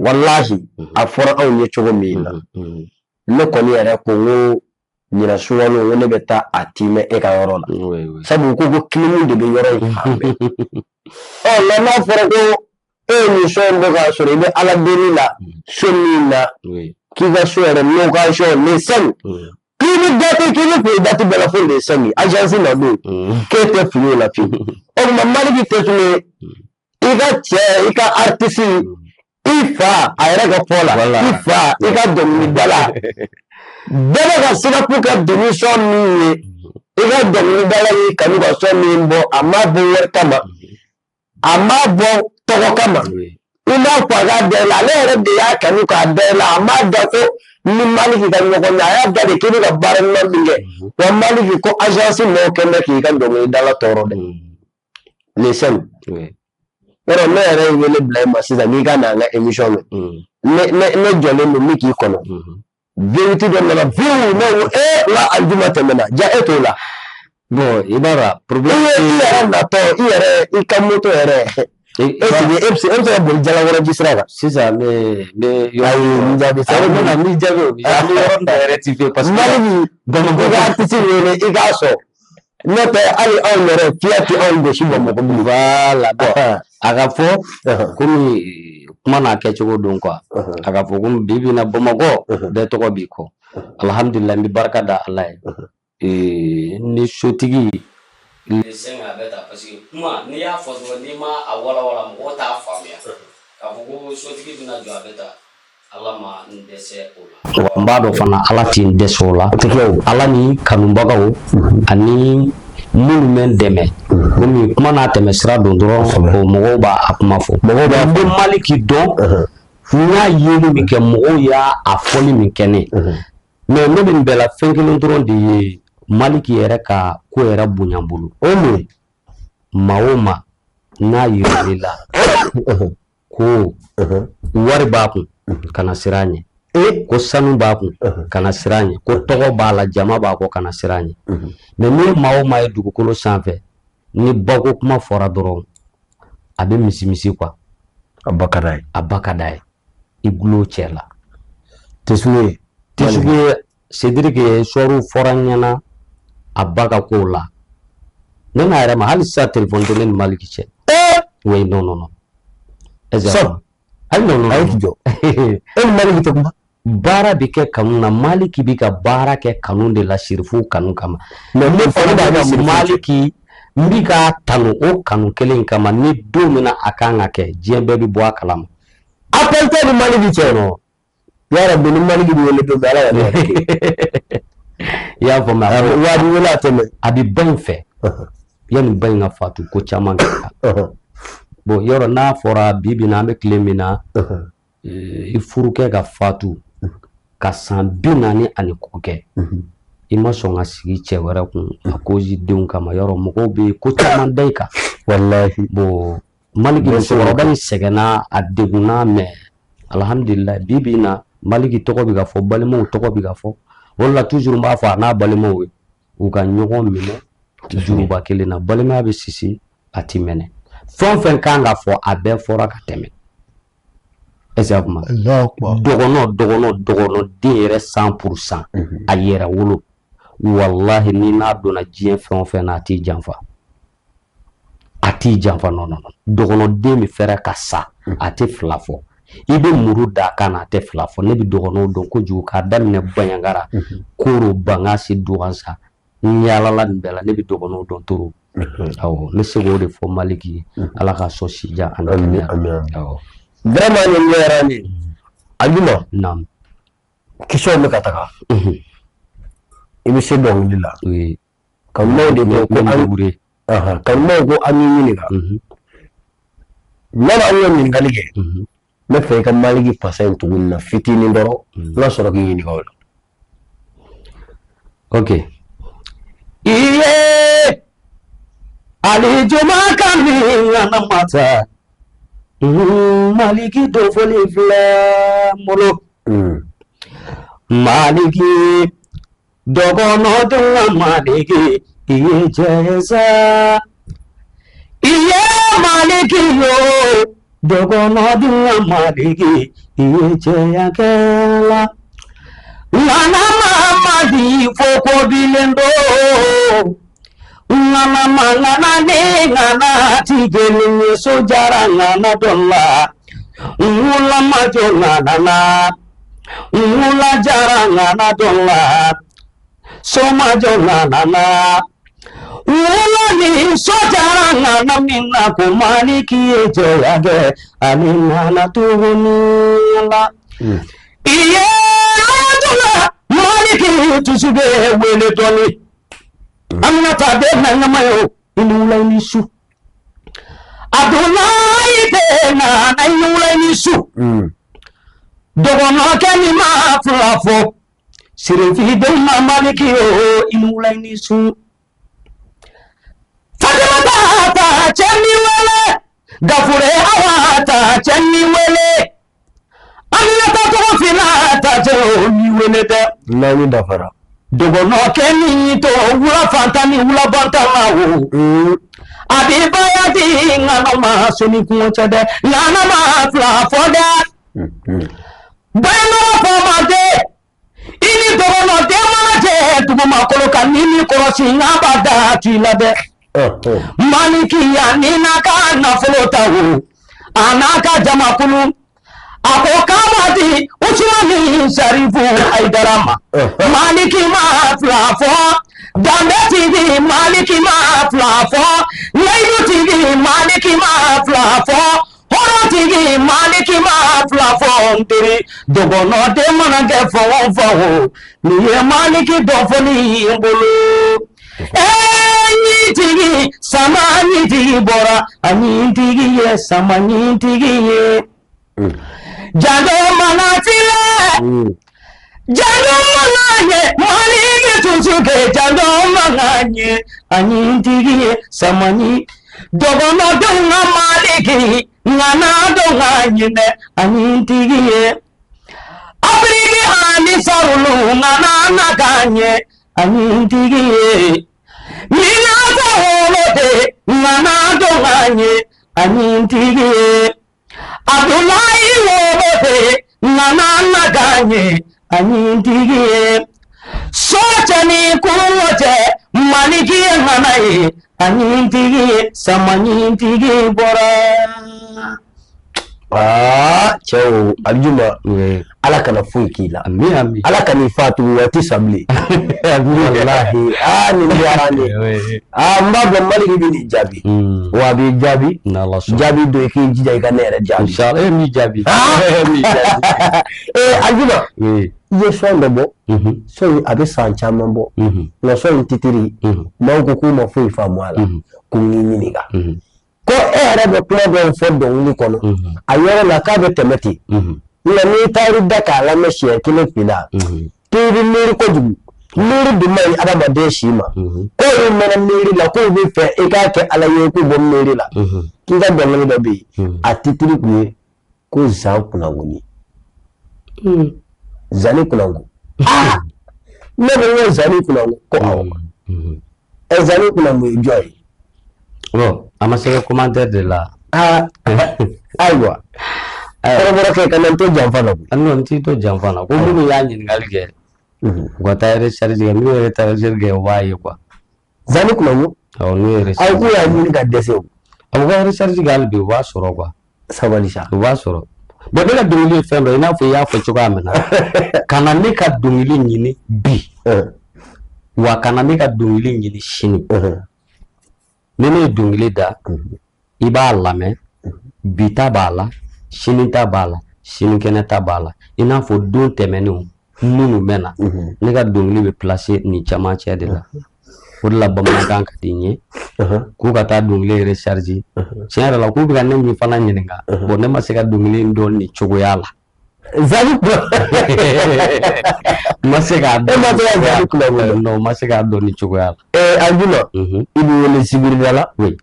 wallahi a fɔra anw ye cogo min na ne kɔni yɛrɛ ko n ko ɲina suwalo ko ne bɛ taa a timɛ e ka yɔrɔ la sabu ko kilimu de bɛ yɔrɔ in fan bɛɛ nka n'a fɔra ko e ye nin so in bɔ k'a sɔrɔ i bɛ ala deli la so min na k'i ka so yɛrɛ location les 5 k'i bɛ date k'i bɛ fɛ date bɛɛ la fo les 5 agence na don k'e tɛ fili o la fiyewu o tuma Maliki tɛ tun ye i ka cɛ i ka artiste i fa a yɛrɛ ka fɔ la i fa i ka dɔnkilidala bɛɛ bɛ ka sirafu ka démission min ye i ka dɔnkilidala y'i kanu ka so min bɔ a ma bɔ wari kama a ma bɔ tɔgɔ kama i m'a fɔ a ka da la ale yɛrɛ de y'a kanu k'a da la a m'a da ko ni Maliki ka ɲɔgɔn ye a y'a da de k'i bɛ ka baara ɲuman min kɛ wa Maliki ko agence mɔgɔw kɛn bɛ k'i ka dɔnkilidala tɔɔrɔ dɛ les 5 yɔrɔ ne yɛrɛ ye wele bila i ma sisan n'i ka na an ka émission mɛn ne jɔlen don min k'i kɔnɔ vérité dɔ nana fiyewu ne ko la a juma tɛmɛna ja e t'o la bon i b'a dɔn problème i yɛrɛ natɔ i yɛrɛ i ka moto yɛrɛ e bɛ se ka boli Jalakɔrɔ ji sira kan sisan ne ayi n jaabi sa ne na ni jaabi o ni yɔrɔ da yɛrɛ ti fɛ parce que Maliki Bamakɔ ka artiste wele i k'a sɔn n'o tɛ hali anw yɛrɛ fiya tɛ anw gosi Bamakɔ bilen voilà bon a ka fɔ komi kuma n'a kɛcogo don quoi a ka fɔ komi bi na Bamakɔ bɛɛ tɔgɔ b'i kɔ alhamdulillah n bɛ barika da Ala ye ni sotigi lesɛn a bɛ taa parce que kuma n'i y'a fɔ dɔrɔn n'i ma a walawala mɔgɔw t'a faamuya k'a fɔ ko sotigi bɛna jɔ a bɛ taa Ala ma n dɛsɛ o la n b'a dɔn fana Ala t'i n dɛsɛ o la Ala ni kanubagaw ani minnu bɛ n dɛmɛ komi kuma n'a tɛmɛ sira don dɔrɔn mɔgɔw b'a a kuma fɔ mɔgɔw b'a n bɛ Maliki dɔn n y'a yeli min kɛ mɔgɔw y'a fɔli min kɛ ne mais ne bɛ nin bɛɛ la fɛn kelen dɔrɔn de ye Maliki yɛrɛ ka ko yɛrɛ bonya bolo o mun maa o maa n'a yir'i la ko wari b'a kun kana siran ɲɛ ko sanu b'a kun kana siran ɲɛ ko tɔgɔ b'a la jama b'a kɔ kana siran ɲɛ mais ni maa o maa ye dugukolo sanfɛ ni bako kuma fɔra dɔrɔn a bɛ misi quoi a ba ka d'a ye i gulo cɛ la tɛ sugu ye Cédric ye soirée fɔra ɲɛna a ba ka kow la ne n'a yɛrɛ ma hali sisan téléphone tɛ ne ni Maliki cɛ oui non ayi non ayi k'i jɔ e ni Maliki tɛ kuma baara bɛ kɛ kanu na Maliki bɛ ka baara kɛ kanu de la sirifu kanu kama mais ne fana b'a dɔn Maliki n bɛ ka tanu o kanu kelen kama ni don min na a kan ka kɛ diɲɛ bɛɛ bɛ bɔ a kalama appel tɛ ni Maliki cɛ nɔ yara bɛ ni Maliki bɛ wele don Ala yɛrɛ i y'a faamu waati wele a tɛmɛ a bɛ ba in fɛ yanni ba in ka fatu ko caman kɛra bon yɔrɔ n'a fɔra bi bi in na an bɛ tile min na i furukɛ ka fatu ka san 40 ani kɔ kɛ i ma sɔn ka sigi cɛ wɛrɛ kun a cause denw kama yɔrɔ mɔgɔw bɛ ko caman da i kan wallahi bon Maliki musokɔrɔba in sɛgɛnna a degunna mais alhamdulillah bi bi in na Maliki tɔgɔ bɛ ka fɔ balimaw tɔgɔ bɛ ka fɔ o la toujours n b'a fɔ a n'a balimaw ye u ka ɲɔgɔn minɛ juruba kelen na balimaya bɛ sisi a ti mɛnɛ fɛn fɛn kan ka fɔ a bɛɛ fɔra ka tɛmɛ est-ce que a kuma dɔgɔnɔ den yɛrɛ 100% a yɛrɛ wolo wallahi ni n'a donna diɲɛ fɛn o fɛn na a t'i janfa non dɔgɔnɔ den bɛ fɛrɛ ka sa a tɛ fila fɔ i bɛ muru d'a kan a tɛ fila fɔ ne bɛ dɔgɔnɔw dɔn kojugu k'a daminɛ Baɲangara Koro Bangasi Dugansa n yaalala nin bɛɛ la ne bɛ dɔgɔnɔw dɔn toro awɔ ne se k'o de fɔ Maliki ye Ala ka sɔn sija ani kɛnɛya awɔ vraiment nin ɲɛra ne Ajuma naam question bɛ ka taga i bɛ se dɔnkili la oui kanubaw de ko kanubaw ko an y'i ɲininka n'an ye ɲininkali kɛ ne fɛ i ka Maliki pasa in tuguni na fitinin dɔrɔn n ka sɔrɔ k'i ɲininka o la ok iye alijuma kan min ana mata Maliki dɔ fɔli filɛ n bolo Maliki dɔgɔnɔdenw ka Maliki i ye jɛsa i ye Maliki yo dogono dinga maliki iye cheya kela ngana mama di foko bilendo ngana mangana ne ngana tigeni sojara ngana dolla ngula majo ngana ngula jara ngana dolla soma jo ngana ngula ni sojara ngana minna ko maliki jeyage anina na tuhunila iye dolla maliki tusube wele toni amna tabe nanga mayo inula ni su Adonai tena na inula ni su dogono keni ma flafo sirefi de na maliki o inula ni su Fatima ta cheni wele gafure awata cheni wele amna ta to fina ta je ni wele de na ni dafara dogono keni to wula fantani wula bantamawo abibaya di ngana ma soni kuncha de ngana ma flafo de bano pomade ini dogono de manaje tuma koloka nini korosi ngabada tilade maliki ya nina kana flotawo anaka jamakulu ako kamati uchimani sharifu haidarama maliki ma flafo dambe tv maliki ma flafo laidu tv maliki ma flafo horo tv maliki ma flafo ntiri dogono de manage fo niye maliki dofoni mbulu tigi samani tigi bora ani tigi ye samani tigi ye jado manatile jado mananye maliki tusuke jado mananye ani tigi ye samani dogono donga maliki ngana donga nyine ani tigi ye aprigi ani sarulu ngana nakanye ani tigi ye Mina holote ngana donganye anyintigie Abdullahi holote ngana naganye anyintigie Sochani kuwote manikie nganaye anyintigie samanyintigie bora Chao Aljuma ala kana fuikila ami ala kana fatu wati sabli wallahi ni yarani mbago maliki bini jabi wa bi jabi na Allah jabi do ki jija kanere jabi inshallah mi jabi Aljuma ye sonde bo so abe sancha mambo na so ntitiri mawko ku ma fuyi famwala kunyinyiniga ko ere be program for don ni kono ayoro la ka be temeti ila ni taru daka la meshe kile pila tiri miri ko jugu miri bi mai adama de shima ko yin mena miri la ko bi fe e ka ke ala ye ko bom miri la kinga don ni be atitiri ku ko za kuna ngoni zani kuna ngo ne zani kuna ngo ko awo zani kuna ngo joy amaseke commentaire de la aywa bora ke kanan to jamfana ko annon ti to jamfana ko mun ya nyin galge gota research ga mi research ga waye kwa zani kuma mu aw ni research ay ko ya nyin ga dese aw ga research ga be wa soro kwa sabali sha wa soro bo de la dungili fembe ina fo ya fo chuka amena kana ne ka dungili nyini bi wa kana ne ka dungili nyini shini nene dungili da iba lame bita bala shinita bala shinikenta bala ina fo don temenu nunu mena ne ka dungili be placer ni chama che de la pour la bamagan ka dinye ku ka ta dungili recharge chere la ku bi ka ne mi fana nyininga bo ne ma se ka dungili ndo ni chogo yala zani ko masega e ma to zani ko no masega do ni chogo yala Aljuma ibu wala sigiri dala oui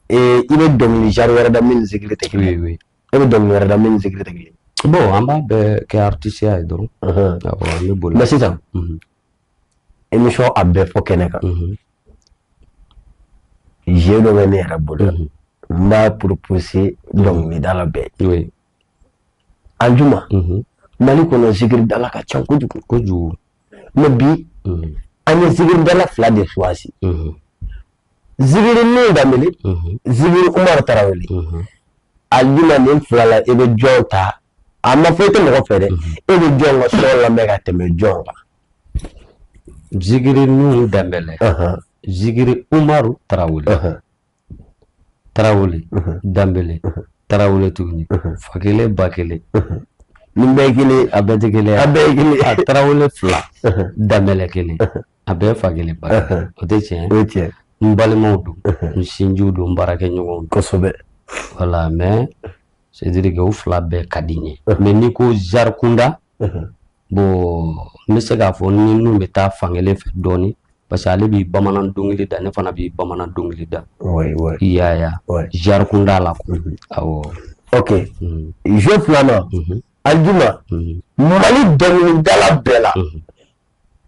ibe domini jar wara da min sigiri te oui ibe domini wara da min sigiri te bon amba be ke artiste ay do ni bol masita émission abbe fo keneka je do ngene rabbudo m'a proposé donc dans la baie. Oui. Aljuma. Mali kono zikir dala ka can kojugu. Mais bi an ye zikir dala fila de choisi. Zikiri min damele, zikiri Umar Tarawele. Aljuma ni fila la e be jɔn ta. A ma fɔ i tɛ mɔgɔ fɛ dɛ. E be jɔn ka sɔrɔ lamɛn ka tɛmɛ jɔn kan. Zikiri min damele. Zikiri Umaru Tarawele. Tarawele Dambele. Tarawele tuguni. Fakele bakele. Nin bɛɛ kelen a bɛɛ tɛ kelen a bɛɛ kelen a Tarawele fila Dambele kelen a bɛɛ fakele bakele o tɛ tiɲɛ. O ye tiɲɛ. N balimaw don n sinjiw don n baarakɛɲɔgɔnw don kosɛbɛ. voilà mais c'est dire que o fila bɛɛ ka di n ye mais n'i ko Zari Kunda bon n bɛ se k'a fɔ ni ninnu bɛ taa fankelen fɛ dɔɔni parce que ale b'i bamanan dɔnkili da ne fana b'i bamanan dɔnkili da. Oui oui. I y'a ye wa Zari Kunda la quoi. Awɔ. Ok. Jeu filanan. Aljuma. Mali dɔnkilidala bɛɛ la.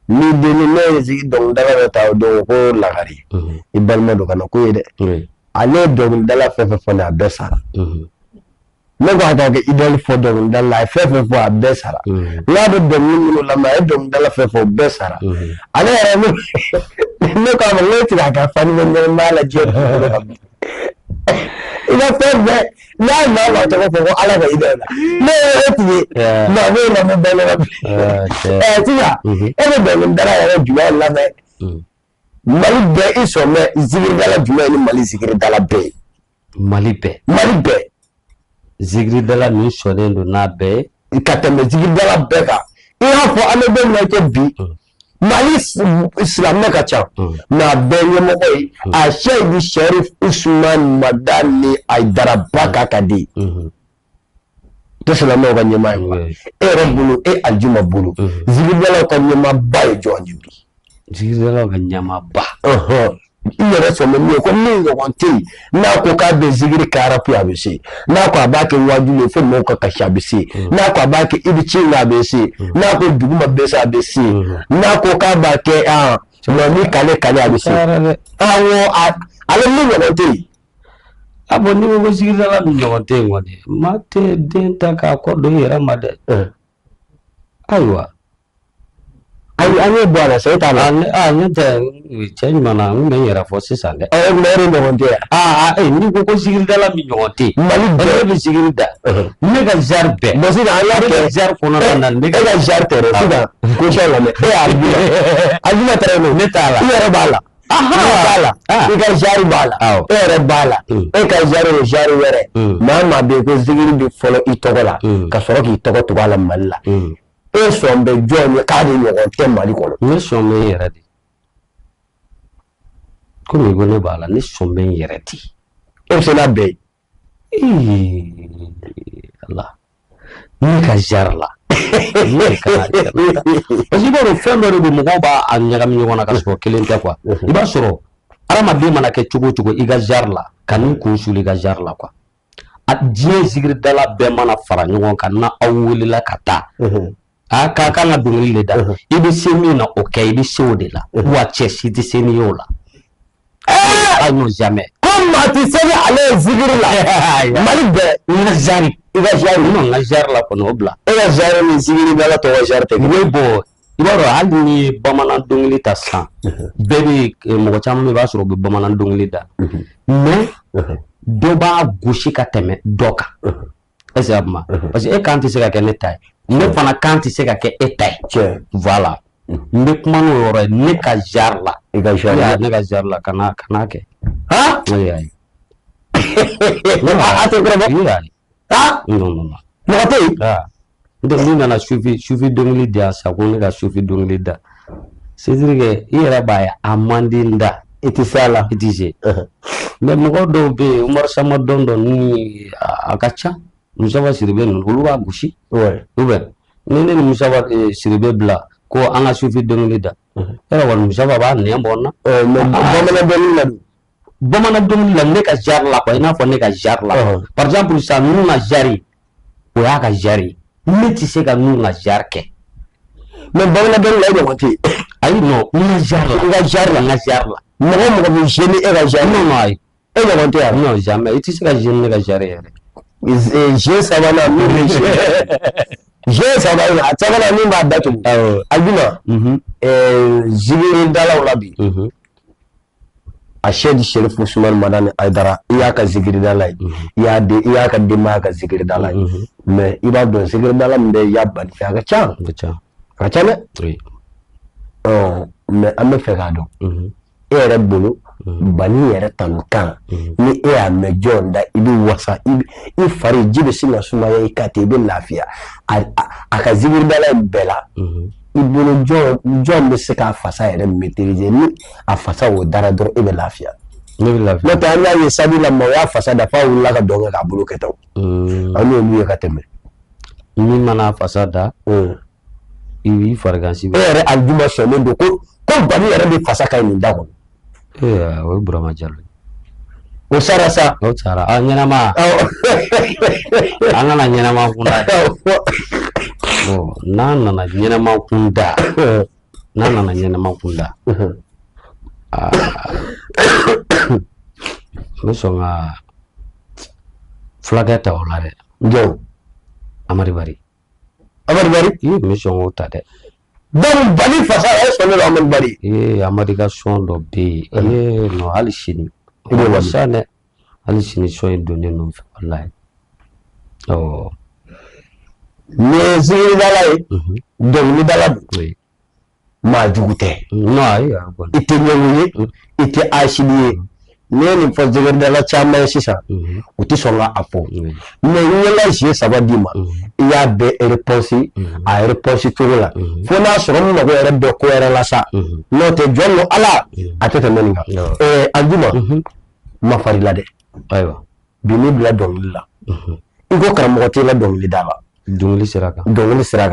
Ni deni ne ye sigi dɔnkilidala dɔ ta o don ko Lagari. I balima dɔ kana ko ye dɛ. Ale ye dɔnkilidala fɛn fɛn fɔ a bɛɛ sara. Ne ko a ka kɛ idole fɔ dɔnkilidala la a ye fɛn fɛn fɔ a bɛɛ sara. N'a bɛ dɔnkili minnu lamɛn a ye dɔnkilidala fɛn fɛn o bɛɛ sara. Ale yɛrɛ ne ko a ma ne ti ka kɛ fani bɛ ɲɔgɔn b'a la diɲɛ il a fait mais là non tɔgɔ fɔ ko ala ka idole la ne yɛrɛ ti ye mais ne lamɛn bɛɛ la sisan e bɛ dɔnkilidala yɛrɛ jumɛn lamɛn Mali bɛɛ i sɔn mɛ zikiridala jumɛn ni Mali zikiridala bɛɛ ye. Mali bɛɛ. Mali bɛɛ. Zikiridala min sɔnnen don n'a bɛɛ ye. Ka tɛmɛ zikiridala bɛɛ kan. I y'a fɔ an bɛ don min na kɛ bi Mali silamɛ ka ca mais a bɛɛ ɲɛmɔgɔ ye a Seydi Sharif Usman Madani Aidara Baka ka di. Tɛ silamɛw ka ɲɛmaa ye. E yɛrɛ bolo e Aljuma bolo zikiridalaw ka ɲɛmaaba ye jɔn ye bi. Zikiridalaw ka ɲɛmaaba. I yɛrɛ sɔn min ye ko min ɲɔgɔn tɛ yen n'a ko k'a bɛ zikiri kɛ arapu a bɛ se n'a ko a b'a kɛ wajibi ye fo mɔgɔw ka kasi a bɛ se n'a ko a b'a kɛ ibi ci a bɛ se n'a ko duguma bɛ se a bɛ se n'a ko k'a b'a kɛ ni kale a bɛ se awɔ ale min ɲɔgɔn tɛ yen. A bɔn n'i ko ko zikiridala min ɲɔgɔn tɛ yen kɔni maa tɛ den ta k'a kɔ don i yɛrɛ ma dɛ. Ayiwa. An ye bɔ a la sa e t'a la. Ne tɛ cɛ ɲuman na n bɛ n yɛrɛ fɔ sisan dɛ. Mɛri ɲɔgɔn tɛ yan. N'i ko ko zikiridala min ɲɔgɔn tɛ yen. Mali bɛɛ bɛ zikiri da. Ne ka Zari bɛɛ. Bon sisan an y'a kɛ Zari kɔnɔna na ne ka Zari tɛ dɛ sisan question lamɛn e y'a di yan. Aljuma tɛrɛ ne t'a la. I yɛrɛ b'a la. Ne b'a la. I ka Zari b'a la. E yɛrɛ b'a la. E ka Zari ye Zari wɛrɛ. Maa maa bɛ yen ko zikiri bɛ fɔlɔ i tɔgɔ la ka sɔrɔ k'i tɔgɔ tugu a la Mali la. E sɔn bɛ jɔn ye k'a de ɲɔgɔn tɛ Mali kɔnɔ. Ne sɔn bɛ n yɛrɛ de. Komi ko ne b'a la ne sɔn bɛ n yɛrɛ de. E bɛ se n'a bɛɛ ye. Ala ne ka Zari la. Ne ka Zari la. Parce que i b'a dɔn fɛn dɔ de don mɔgɔw b'a ɲagami ɲɔgɔn na ka sɔrɔ kelen tɛ quoi. I b'a sɔrɔ adamaden mana kɛ cogo o cogo i ka Zari la ka n'i kun suli i ka Zari la quoi. A diɲɛ zikiridala bɛɛ mana fara ɲɔgɔn kan n'a aw welela ka taa. K'a kan ka dɔnkili de da i bɛ se min na o kɛ i bɛ se o de la wa cɛ si tɛ se n'i y'o la. Ayi jamais. Ko maa tɛ se ni ale ye zikiri la Mali bɛɛ. N ka Zari. I ka Zari n ka Zari la kɔni o bila. E ka Zari ni zikiri bɛɛ la tɔgɔ Zari tɛ kelen. Oui bon i b'a dɔn hali n'i ye bamanan dɔnkili ta sisan bɛɛ bɛ mɔgɔ caman bɛ i b'a sɔrɔ u bɛ bamanan dɔnkili da mais dɔ b'a gosi ka tɛmɛ dɔ kan. Est-ce que a kuma parce que e kan tɛ se ka kɛ ne ta ye. Ne fana kan tɛ se ka kɛ e ta ye. Voilà. N bɛ kuma n'o yɔrɔ ye ne ka Zari la. I ka Zari la. Ne ka Zari la kana kɛ. Ayi ayi. A tɛ kɔrɔbɔ. Non. Mɔgɔ tɛ yen. Donc n'i nana sufi dɔnkili di yan sa ko ne ka sufi dɔnkili da. C'est dire que i yɛrɛ b'a ye a man di n da. I tɛ se a la. I tɛ se. Mais mɔgɔ dɔw bɛ yen Umaru Sama dɔn ni a ka ca. Musaba Siribe ninnu olu b'a gosi. Ou bien ni ne ni Musaba Siribe bila ko an ka sufi dɔnkili da. Yɔrɔ kɔni Musaba b'a nɛn bɔ n na. Bamanan dɔnkili la. Bamanan dɔnkili la ne ka Zari la quoi i n'a fɔ ne ka Zari la. Par exemple sisan ninnu ka Zari o y'a ka Zari ne tɛ se ka ninnu ka Zari kɛ. Mais bamanan dɔnkili la e ɲɔgɔn tɛ yen. Ayi non n ka Zari la. I ka Zari la n ka Zari la. Mɔgɔ bɛ gêner e ka Zari. Non ayi. e ɲɔgɔn tɛ yan non jamais i tɛ se ka jeune ne ka jari yɛrɛ je sabanan min bɛ je sabanan a sabanan min b'a datugu a juma zikiri dalaw la bi a Seydi Sherif Usman Madani Aidara i y'a ka zikiri dala ye i y'a ka denbaya ka zikiri dala ye mais i b'a dɔn zikiri dala min bɛ y'a bali fɛ a ka ca dɛ mais an bɛ fɛ k'a dɔn e yɛrɛ bolo bani yɛrɛ tanu kan ni e y'a mɛn jɔn da i bɛ wasa i fari ji bɛ sin ka sumaya i ka ten i bɛ lafiya a ka zikiri dala in bɛɛ la i bolo jɔn bɛ se k'a fasa yɛrɛ maîtriser ni a fasa o dara dɔrɔn e bɛ lafiya n'o tɛ an y'a ye sabula ma o y'a fasa dafa wulila ka dɔn kɛ k'a bolo kɛ tan an y'olu ye ka tɛmɛ min mana fasa da i b'i farigansi e yɛrɛ aljuma sɔnnen don ko bani yɛrɛ bɛ fasa ka ɲi nin da kɔnɔ o ye Burama Jalo o sara sa o sara ɲɛnama an kana ɲɛnama kunda n'a nana ɲɛnama kunda n bɛ sɔn ka fulakɛ ta o la dɛ jɔn Amadu Bari i bɛ sɔn k'o ta dɛ donc bani fasa e sɔnnen don Amadu Bari Amadu ka son dɔ bɛ yen non hali sini o bɛ wasa dɛ hali sini son in donnen don fɛ walayi ni ye zikiri dala ye dɔnkili dala don maa jugu tɛ i tɛ ɲɛngu ye i tɛ asidi ye n'i ye nin fɔ zikiri dala caman ye sisan u tɛ sɔn ka a fɔ mais n ye n ka siɲɛ 3 d'i ma i y'a bɛɛ réponse a réponse cogo la fo n'a sɔrɔ n mago yɛrɛ bɛ ko yɛrɛ la sa n'o tɛ jɔn don ala a tɛ tɛmɛ nin kan Aljuma ma fari la dɛ bi n'i bila dɔnkili la i ko karamɔgɔ t'i la dɔnkili da la dɔnkili sira kan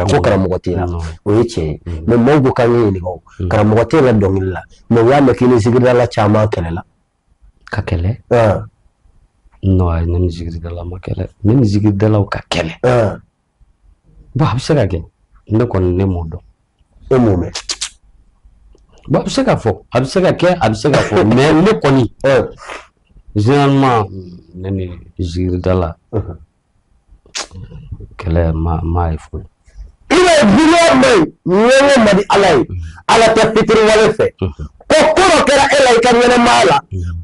ko karamɔgɔ t'i la o ye tiɲɛ ye mais maaw ko k'an ye ɲininka o karamɔgɔ t'i la dɔnkili la mais u y'a mɛn k'i ni zikiridala caman kɛlɛ la ka kɛlɛ non ayi ne ni zikiridala ma kɛlɛ ne ni zikiridalaw ka kɛlɛ bon a bɛ se ka kɛ ne kɔni ne m'o dɔn e m'o mɛn bon a bɛ se ka fɔ a bɛ se ka kɛ a bɛ se ka fɔ mais ne kɔni généralement ne ni zikiridala kɛlɛ ma ye fɔlɔ i bɛ dinɛ mɛn ɲɛŋɛ man di ala ye ala tɛ fitiri wale fɛ ko dɔ kɛra e la i ka ɲɛnɛmaya la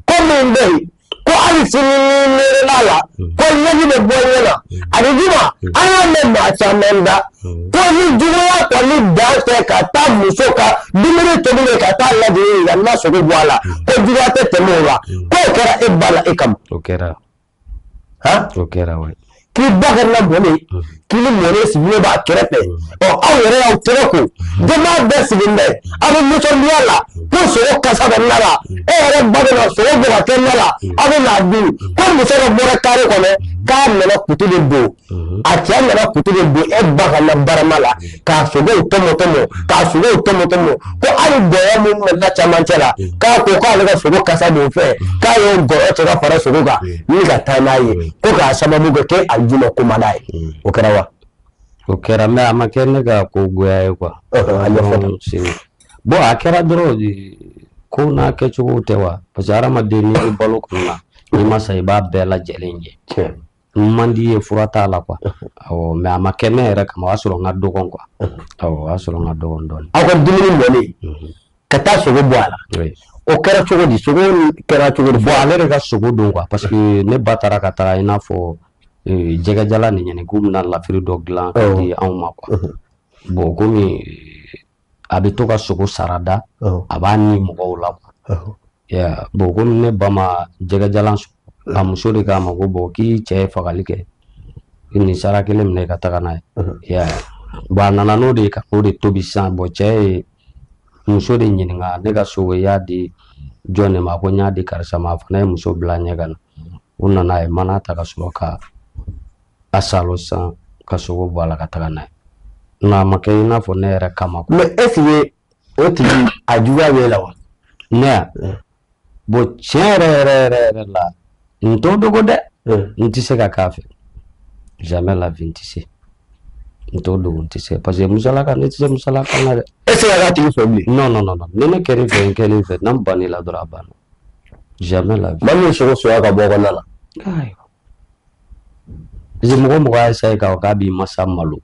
ko min bɛ yen ko hali sini ni miirila la ko ɲɛji bɛ bɔ ɲɛ na ani juma an y'a mɛn maa caman da ko ni juguya kɔni dan tɛ ka taa muso ka dumuni tobili ka taa lajɛ yan n'a sogo bɔ a la ko juguya tɛ tɛmɛ o la ko o kɛra e ba la e kama o kɛra wa k'i ba kɛra mɔni k'i ni mɔni sigilen b'a kɛrɛfɛ aw yɛrɛ y'aw tɛgɛ ko denbaya bɛɛ sigilen bɛ aw bɛ nisɔndiya la ko sogo kasa bɛ na la e yɛrɛ ba bɛ na sogo bɔ ka kɛ na la aw bɛ n'a dun ko muso dɔ bɔra kare kɔnɔ k'a nana kutu de don a cɛ nana kutu de don e ba ka na barama la k'a sogow tɔmɔ ko hali gɔyɔ min bɛ na camancɛ la k'a ko k'ale ka sogo kasa don fɛ k'a ye gɔyɔ cɛ ka fara sogo kan ni ka taa n'a ye ko k'a sababu kɛ k'e Aljuma komada ye o kɛra wa o kɛra mais a ma kɛ ne ka ko goya ye quoi bon a kɛra dɔrɔn ko n'a kɛcogo tɛ wa parce que hadamaden n'i bɛ balo kɔnɔ na n'i ma sa i b'a bɛɛ lajɛlen kɛ man di ye fura t'a la quoi awɔ mais a ma kɛ ne yɛrɛ kama o y'a sɔrɔ n ka dɔgɔn quoi awɔ o y'a sɔrɔ n ka dɔgɔn dɔɔnin aw ka dumuni mɔni ka taa sogo bɔ a la o kɛra cogo di sogo kɛra cogo di bon ale de ka sogo don quoi parce que ne ba taara ka taga i n'a fɔ jɛgɛjala ni ɲɛnɛ k'u bɛna lafiri dɔ dilan ka di anw ma quoi bon komi a bɛ to ka sogo sarada a b'a ni mɔgɔw la quoi bon komi ne ba ma jɛgɛjalan sɔrɔ a muso de k'a ma ko bon k'i cɛ ye fagali kɛ nin sara kelen minɛ ka taga n'a ye bon a nana n'o de ye ka o de tobi sisan bon cɛ ye muso de ɲininka ne ka sogo y'a di jɔn de ma ko n y'a di karisa ma a fana ye muso bila ɲɛ ka na u nana ye mana ta ka sɔrɔ ka a salo san ka sogo bɔ a la ka taga n'a ye nka a ma kɛ i n'a fɔ ne yɛrɛ kama mais est-ce que o tigi a juguya b'e la wa ne ya bon tiɲɛ yɛrɛ la n t'o dogo dɛ n tɛ se ka k'a fɛ jamais la vie n tɛ se n t'o dogo n tɛ se parce que musalaka ne tɛ se musalaka la dɛ est-ce que a k'a tigi fɛ bilen non ni ne kɛr'i fɛ n kɛr'i fɛ n'an bann'i la dɔrɔn a banna Jamais la vie. Mami soro so ka bo ko nala. Je mo essayer ka bi masa malo.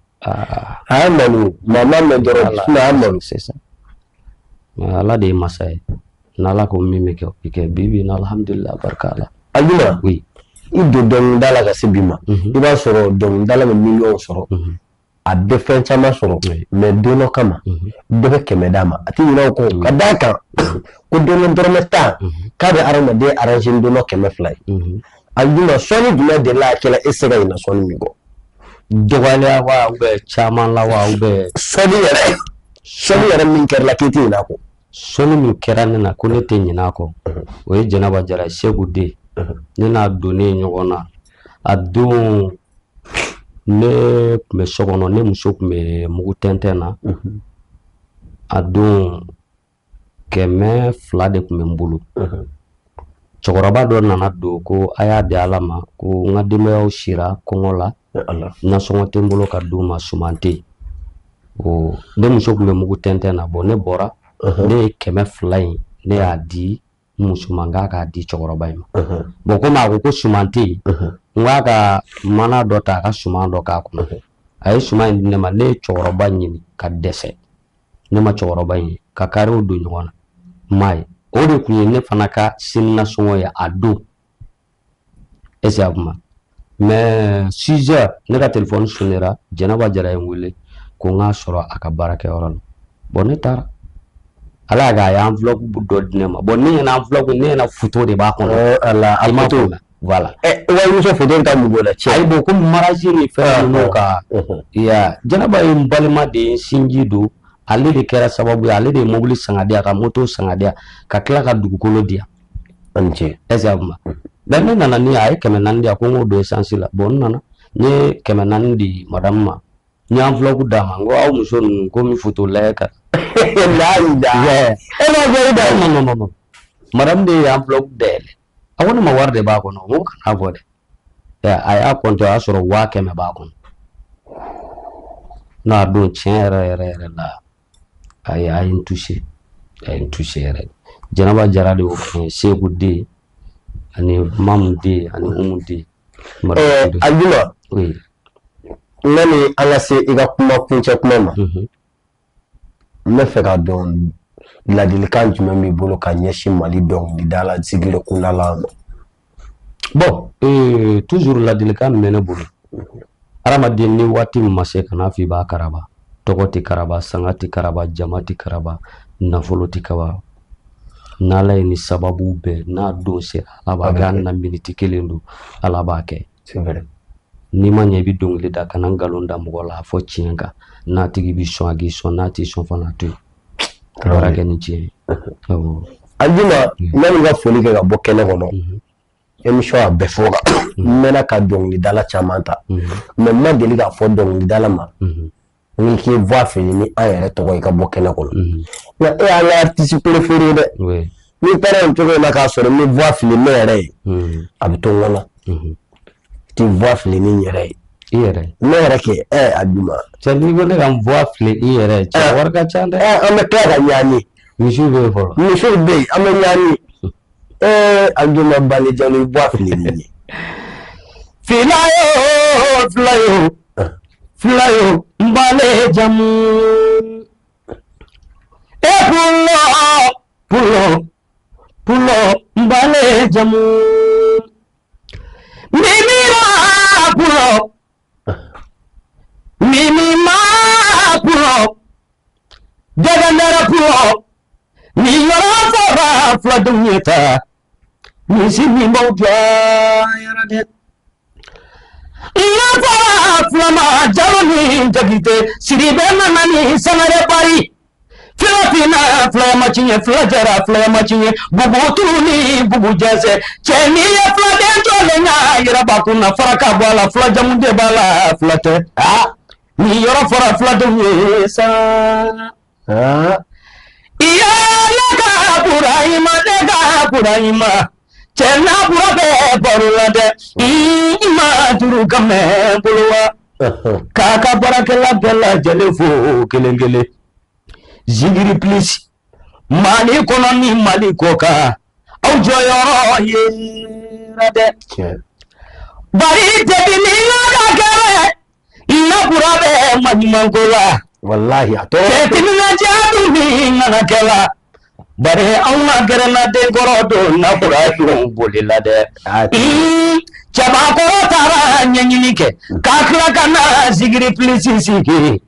Malu, maman me doro na malu c'est ça. Allah de masa. Nala ko mimi ke bibi na alhamdulillah barkala. Alima. Oui. I do don dala ka sibima. I ba soro don dala me million soro. A be fen chama soro. Me dono kama. Be keme dama. Ati ina ko kadaka. Ko dono dormeta. Ka be arama de arrange dono keme fly. Alima soni duma de la kala esega ina soni migo. Dogale wa ube chaman la wa ube Soni yare min ker la kiti ina ko. Soni min kera na ko ne te nyina ko. O ye Janaba Jara Sheku de. Ne na donné ɲɔgɔnna a don ne kun bɛ so kɔnɔ ne muso kun bɛ mugu tɛntɛn na a don 200 de kun bɛ n bolo cɛkɔrɔba dɔ nana don ko a y'a di Ala ma ko n ka denbayaw sira kɔngɔ la nasɔngɔ tɛ n bolo ka d'u ma suman tɛ yen o ne muso kun bɛ mugu tɛntɛn na bon ne bɔra ne ye 200 in ne y'a di musuman k'a di cɛkɔrɔba in ma bon komi a ko suman tɛ yen n k'a ka mana dɔ ta a ka suman dɔ k'a kɔnɔ a ye suman in di ne ma ne ye cɛkɔrɔba ɲini ka dɛsɛ ne ma cɛkɔrɔba in ye ka kariw don ɲɔgɔn na m'a ye o de kun ye ne fana ka sini nasɔngɔ ye a don est-ce que a kuma mais 6 heures ne ka téléphone sonnera Janaba Jara ye n wele ko n k'a sɔrɔ a ka baarakɛyɔrɔ la bon ne taara ala ga ya enveloppe do di ne ma bon ne na enveloppe ne na photo de ba kɔnɔ ala a photo voilà wa muso photo ta mugo la ay bo ko mariage ni fɛ no ka ya Janaba ye balima de sinji do ale de kɛra sababu ye ale de mobile sangadiya ka moto sangadiya ka kila ka dugukolo diya anje exactement ben ne nana ni ay 400 diya ko ngo do essence la bon nana ne 400 di madame ma ni enveloppe da ma ngo aw muso ko mi photo la ka no madame de enveloppe de a woni ma warde ba ko no mo kana bode ya aya konto a soro wa keme ba ko na do chere la aya in touché re Janaba Jara de o Sheku de ani mam de ani umu de Alima oui nani ala se iga kuma kunche kuma ma me fɛ ka dɔn ladilikan jumɛn b'i bolo ka ɲɛsin Mali dɔnkilidala sigire kunda la bon toujours ladilikan min bɛ ne bolo adamaden ni waati min ma se kana f'i b'a karaba tɔgɔ tɛ karaba sanga tɛ karaba jama tɛ karaba nafolo tɛ karaba n'Ala ye ni sababu bɛɛ n'a don sera Ala b'a kɛ hali na miniti 1 don Ala b'a kɛ c'est vrai n'i ma ɲɛ i bɛ dɔnkili da kana ngalon da mɔgɔ la a fɔ tiɲɛ kan n'a tigi bi sɔn a k'i sɔn n'a t'i sɔn fana to yen baara kɛ ni tiɲɛ ye Alima yanni ka foli kɛ ka bɔ kɛnɛ kɔnɔ émission a bɛɛ fɔ kan n mɛnna ka dɔnkilidala caman ta mais n ma deli k'a fɔ dɔnkilidala ma ni k'i voix fili ni an yɛrɛ tɔgɔ i ka bɔ kɛnɛ kɔnɔ nka e y'an ka artiste préféré dɛ n'i taara nin cogo in na k'a sɔrɔ n bɛ voix fili ne yɛrɛ ye a bɛ to n kɔnɔ ti voix fili ni n yɛrɛ ye i yɛrɛ ne yɛrɛ kɛ Alima cɛ n'i ko ne ka n voix fili i yɛrɛ cɛ wari ka ca dɛ an bɛ tila ka ɲaani misiw bɛ yen fɔlɔ misiw bɛ yen an bɛ ɲaani Alima Bale Jalo i voix fili ni ye filayo mbale jamu pulo mbale jamu mimima pulo jagandara pulo ni yoro fara fladunyeta ni simi mbawja yarade iya fara flama jaloni jagite siribe nanani sanare pari Filatina flama chinye flajara flama chinye bubutuni bubu jase cheni ya fladenjo lenya yara bakuna faraka bala flajamunde bala flate ni yara fara fladenye sa iya lega puraima chena burabe borulade ima turu kame bulwa kaka barakela bela jelefo kelengele Zigiri please Mali kono ni Mali koka aw jɔyɔrɔ yera dɛ bari tɛbini ŋa ka kɛlɛ nakura bɛ maɲumanko la wallahi a tɔɔrɔ cɛtiminaja dun ni ŋa kɛla bari anw ka gɛrɛna denkɔrɔ don nakura ɲɔgɔn boli la dɛ cɛbakɔrɔ taara ɲɛɲini kɛ k'a tila ka na sigiri pilisi sigi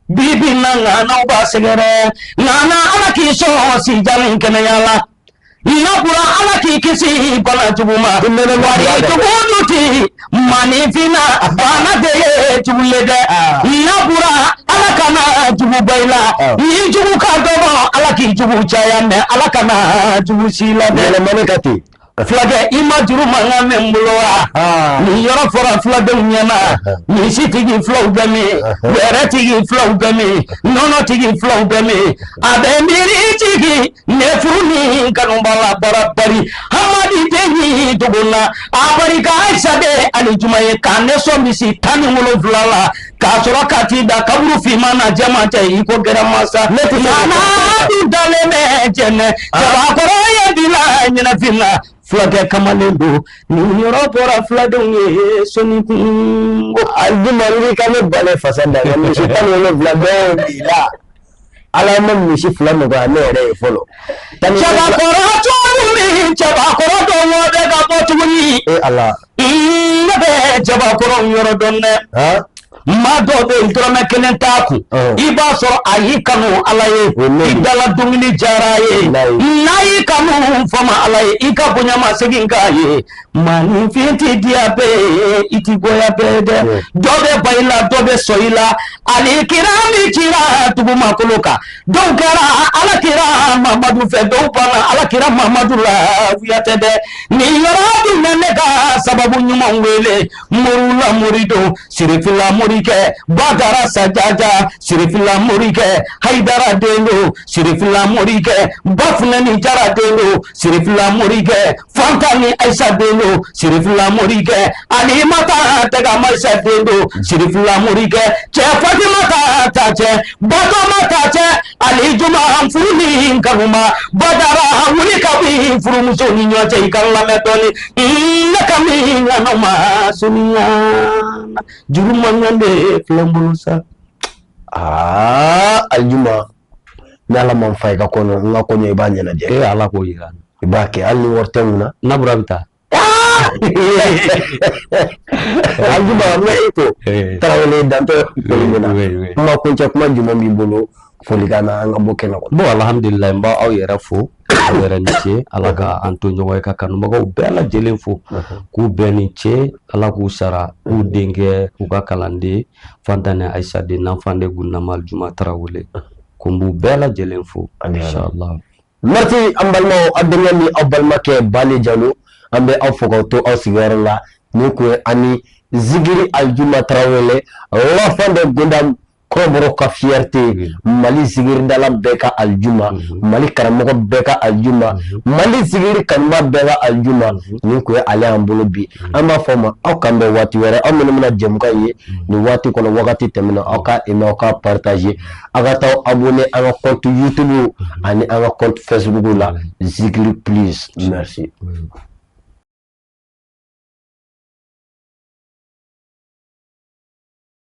bibi na ŋa n'aw b'a sɛgɛrɛ ŋa na ala k'i sɔn sijali kɛnɛya la nakura ala k'i kisi bana jugu ma wari jugu duti manifina bana de ye jugule dɛ nakura ala kana jugu bɛɛ la ni jugu ka dɔgɔ ala k'i jugu caya mɛ ala kana jugu si la yɛlɛmani ka ten fulakɛ i ma juru mankan mɛn n bolo wa nin yɔrɔ fɔra fuladenw ɲɛna misi tigi filaw bɛ min wɛrɛ tigi filaw bɛ min nɔnɔ tigi filaw bɛ min a bɛ miiri jigi nɛfuru ni kanubala bara bari hamadi den yi dogo na a barika ayisa de ali juma ye k'a nɛsɔn misi 17 la k'a sɔrɔ ka t'i da kaburu finman na jɛman tɛ i ko gɛrɛ masa nana dun dalen bɛ jɛnɛ cɛbakɔrɔ ye bila ɲɛnafin na fulakɛ kamalen don nin yɔrɔ bɔra fuladenw ye sɔnni kun aljuma ni ka ne bale fasa da misi 17 bɛɛ bi la ala ma misi 2 nɔgɔya ne yɛrɛ ye fɔlɔ cɛbakɔrɔ tɔgɔ min cɛbakɔrɔ dɔn o bɛ ka bɔ tuguni ala ne bɛ cɛbakɔrɔ yɔrɔ dɔn dɛ maa dɔw bɛ yen dɔrɔmɛ 1 t'a kun i b'a sɔrɔ a y'i kanu ala ye i dala dumuni diyara a ye n'a y'i kanu fɔ ma ala ye i ka bonya ma segin k'a ye maninfin tɛ diya bɛɛ ye i tɛ goya bɛɛ dɛ dɔ bɛ ba i la dɔ bɛ sɔn i la ale kira min cira dugumakolo kan dɔw kɛra ala kira mamadu fɛ dɔw banna ala kira mamadu la wuya tɛ dɛ nin yɔrɔ dun bɛ ne ka sababu ɲuman wele moriw la moridenw sirifila mori kɛ badara sajaja sirifila mori kɛ haidara dendo sirifila mori kɛ bafunɛni jara dendo sirifila mori kɛ fanta ni aisa dendo sirifila mori kɛ alimata tɛgama isa dendo sirifila mori kɛ cɛ fatimata ta cɛ batoma ta cɛ ali juma furu ni kanuma badara wuli ka bi furumuso ni ɲɔgɔn cɛ i ka lamɛn dɔɔni ne ka min ŋanama suniya juru mankan de filan bolo sa aljuma ni ala man fa i ka kɔnɔ n ka kɔɲɔ i b'a ɲɛnajɛ ala k'o yira i b'a kɛ hali ni wari tɛ n kunna n'a bɔra bɛ taa aljuma mɛ i to tarawele dantɔ na kuma kuncɛ kuma jumɛn b'i bolo folikan na an ka bɔ kɛnɛ kɔnɔ bon alhamdulillah n b'aw yɛrɛ fo aw yɛrɛ ni ce ala ka an to ɲɔgɔn ye ka kanubagaw bɛɛ lajɛlen fo k'u bɛɛ ni ce ala k'u sara k'u denkɛ k'u ka kalanden Fantani Aisa den n'enfant de Gunama Aljuma Tarawele ko n b'u bɛɛ lajɛlen fo inshallah. Merci an balimaw aw denkɛ ni aw balimakɛ Bale Jalo an bɛ aw fo k'aw to aw sigiyɔrɔ la ni kun ye ani Zigiri Aljuma Tarawele l'enfant de Gunama kɔrɔbɔrɔ ka fierté Mali zigiridala bɛɛ ka aljuma Mali karamɔgɔ bɛɛ ka aljuma Mali zigiri kanuba bɛɛ ka aljuma nin kun ye ale an bolo bi an b'a fɔ ma aw kan bɛ waati wɛrɛ aw minnu bɛna jɛmukan ye nin waati kɔnɔ wagati tɛmɛna aw ka aimer aw ka partager aw ka taa abonner an ka compte YouTube ani an ka compte Facebook la Zigiri please merci.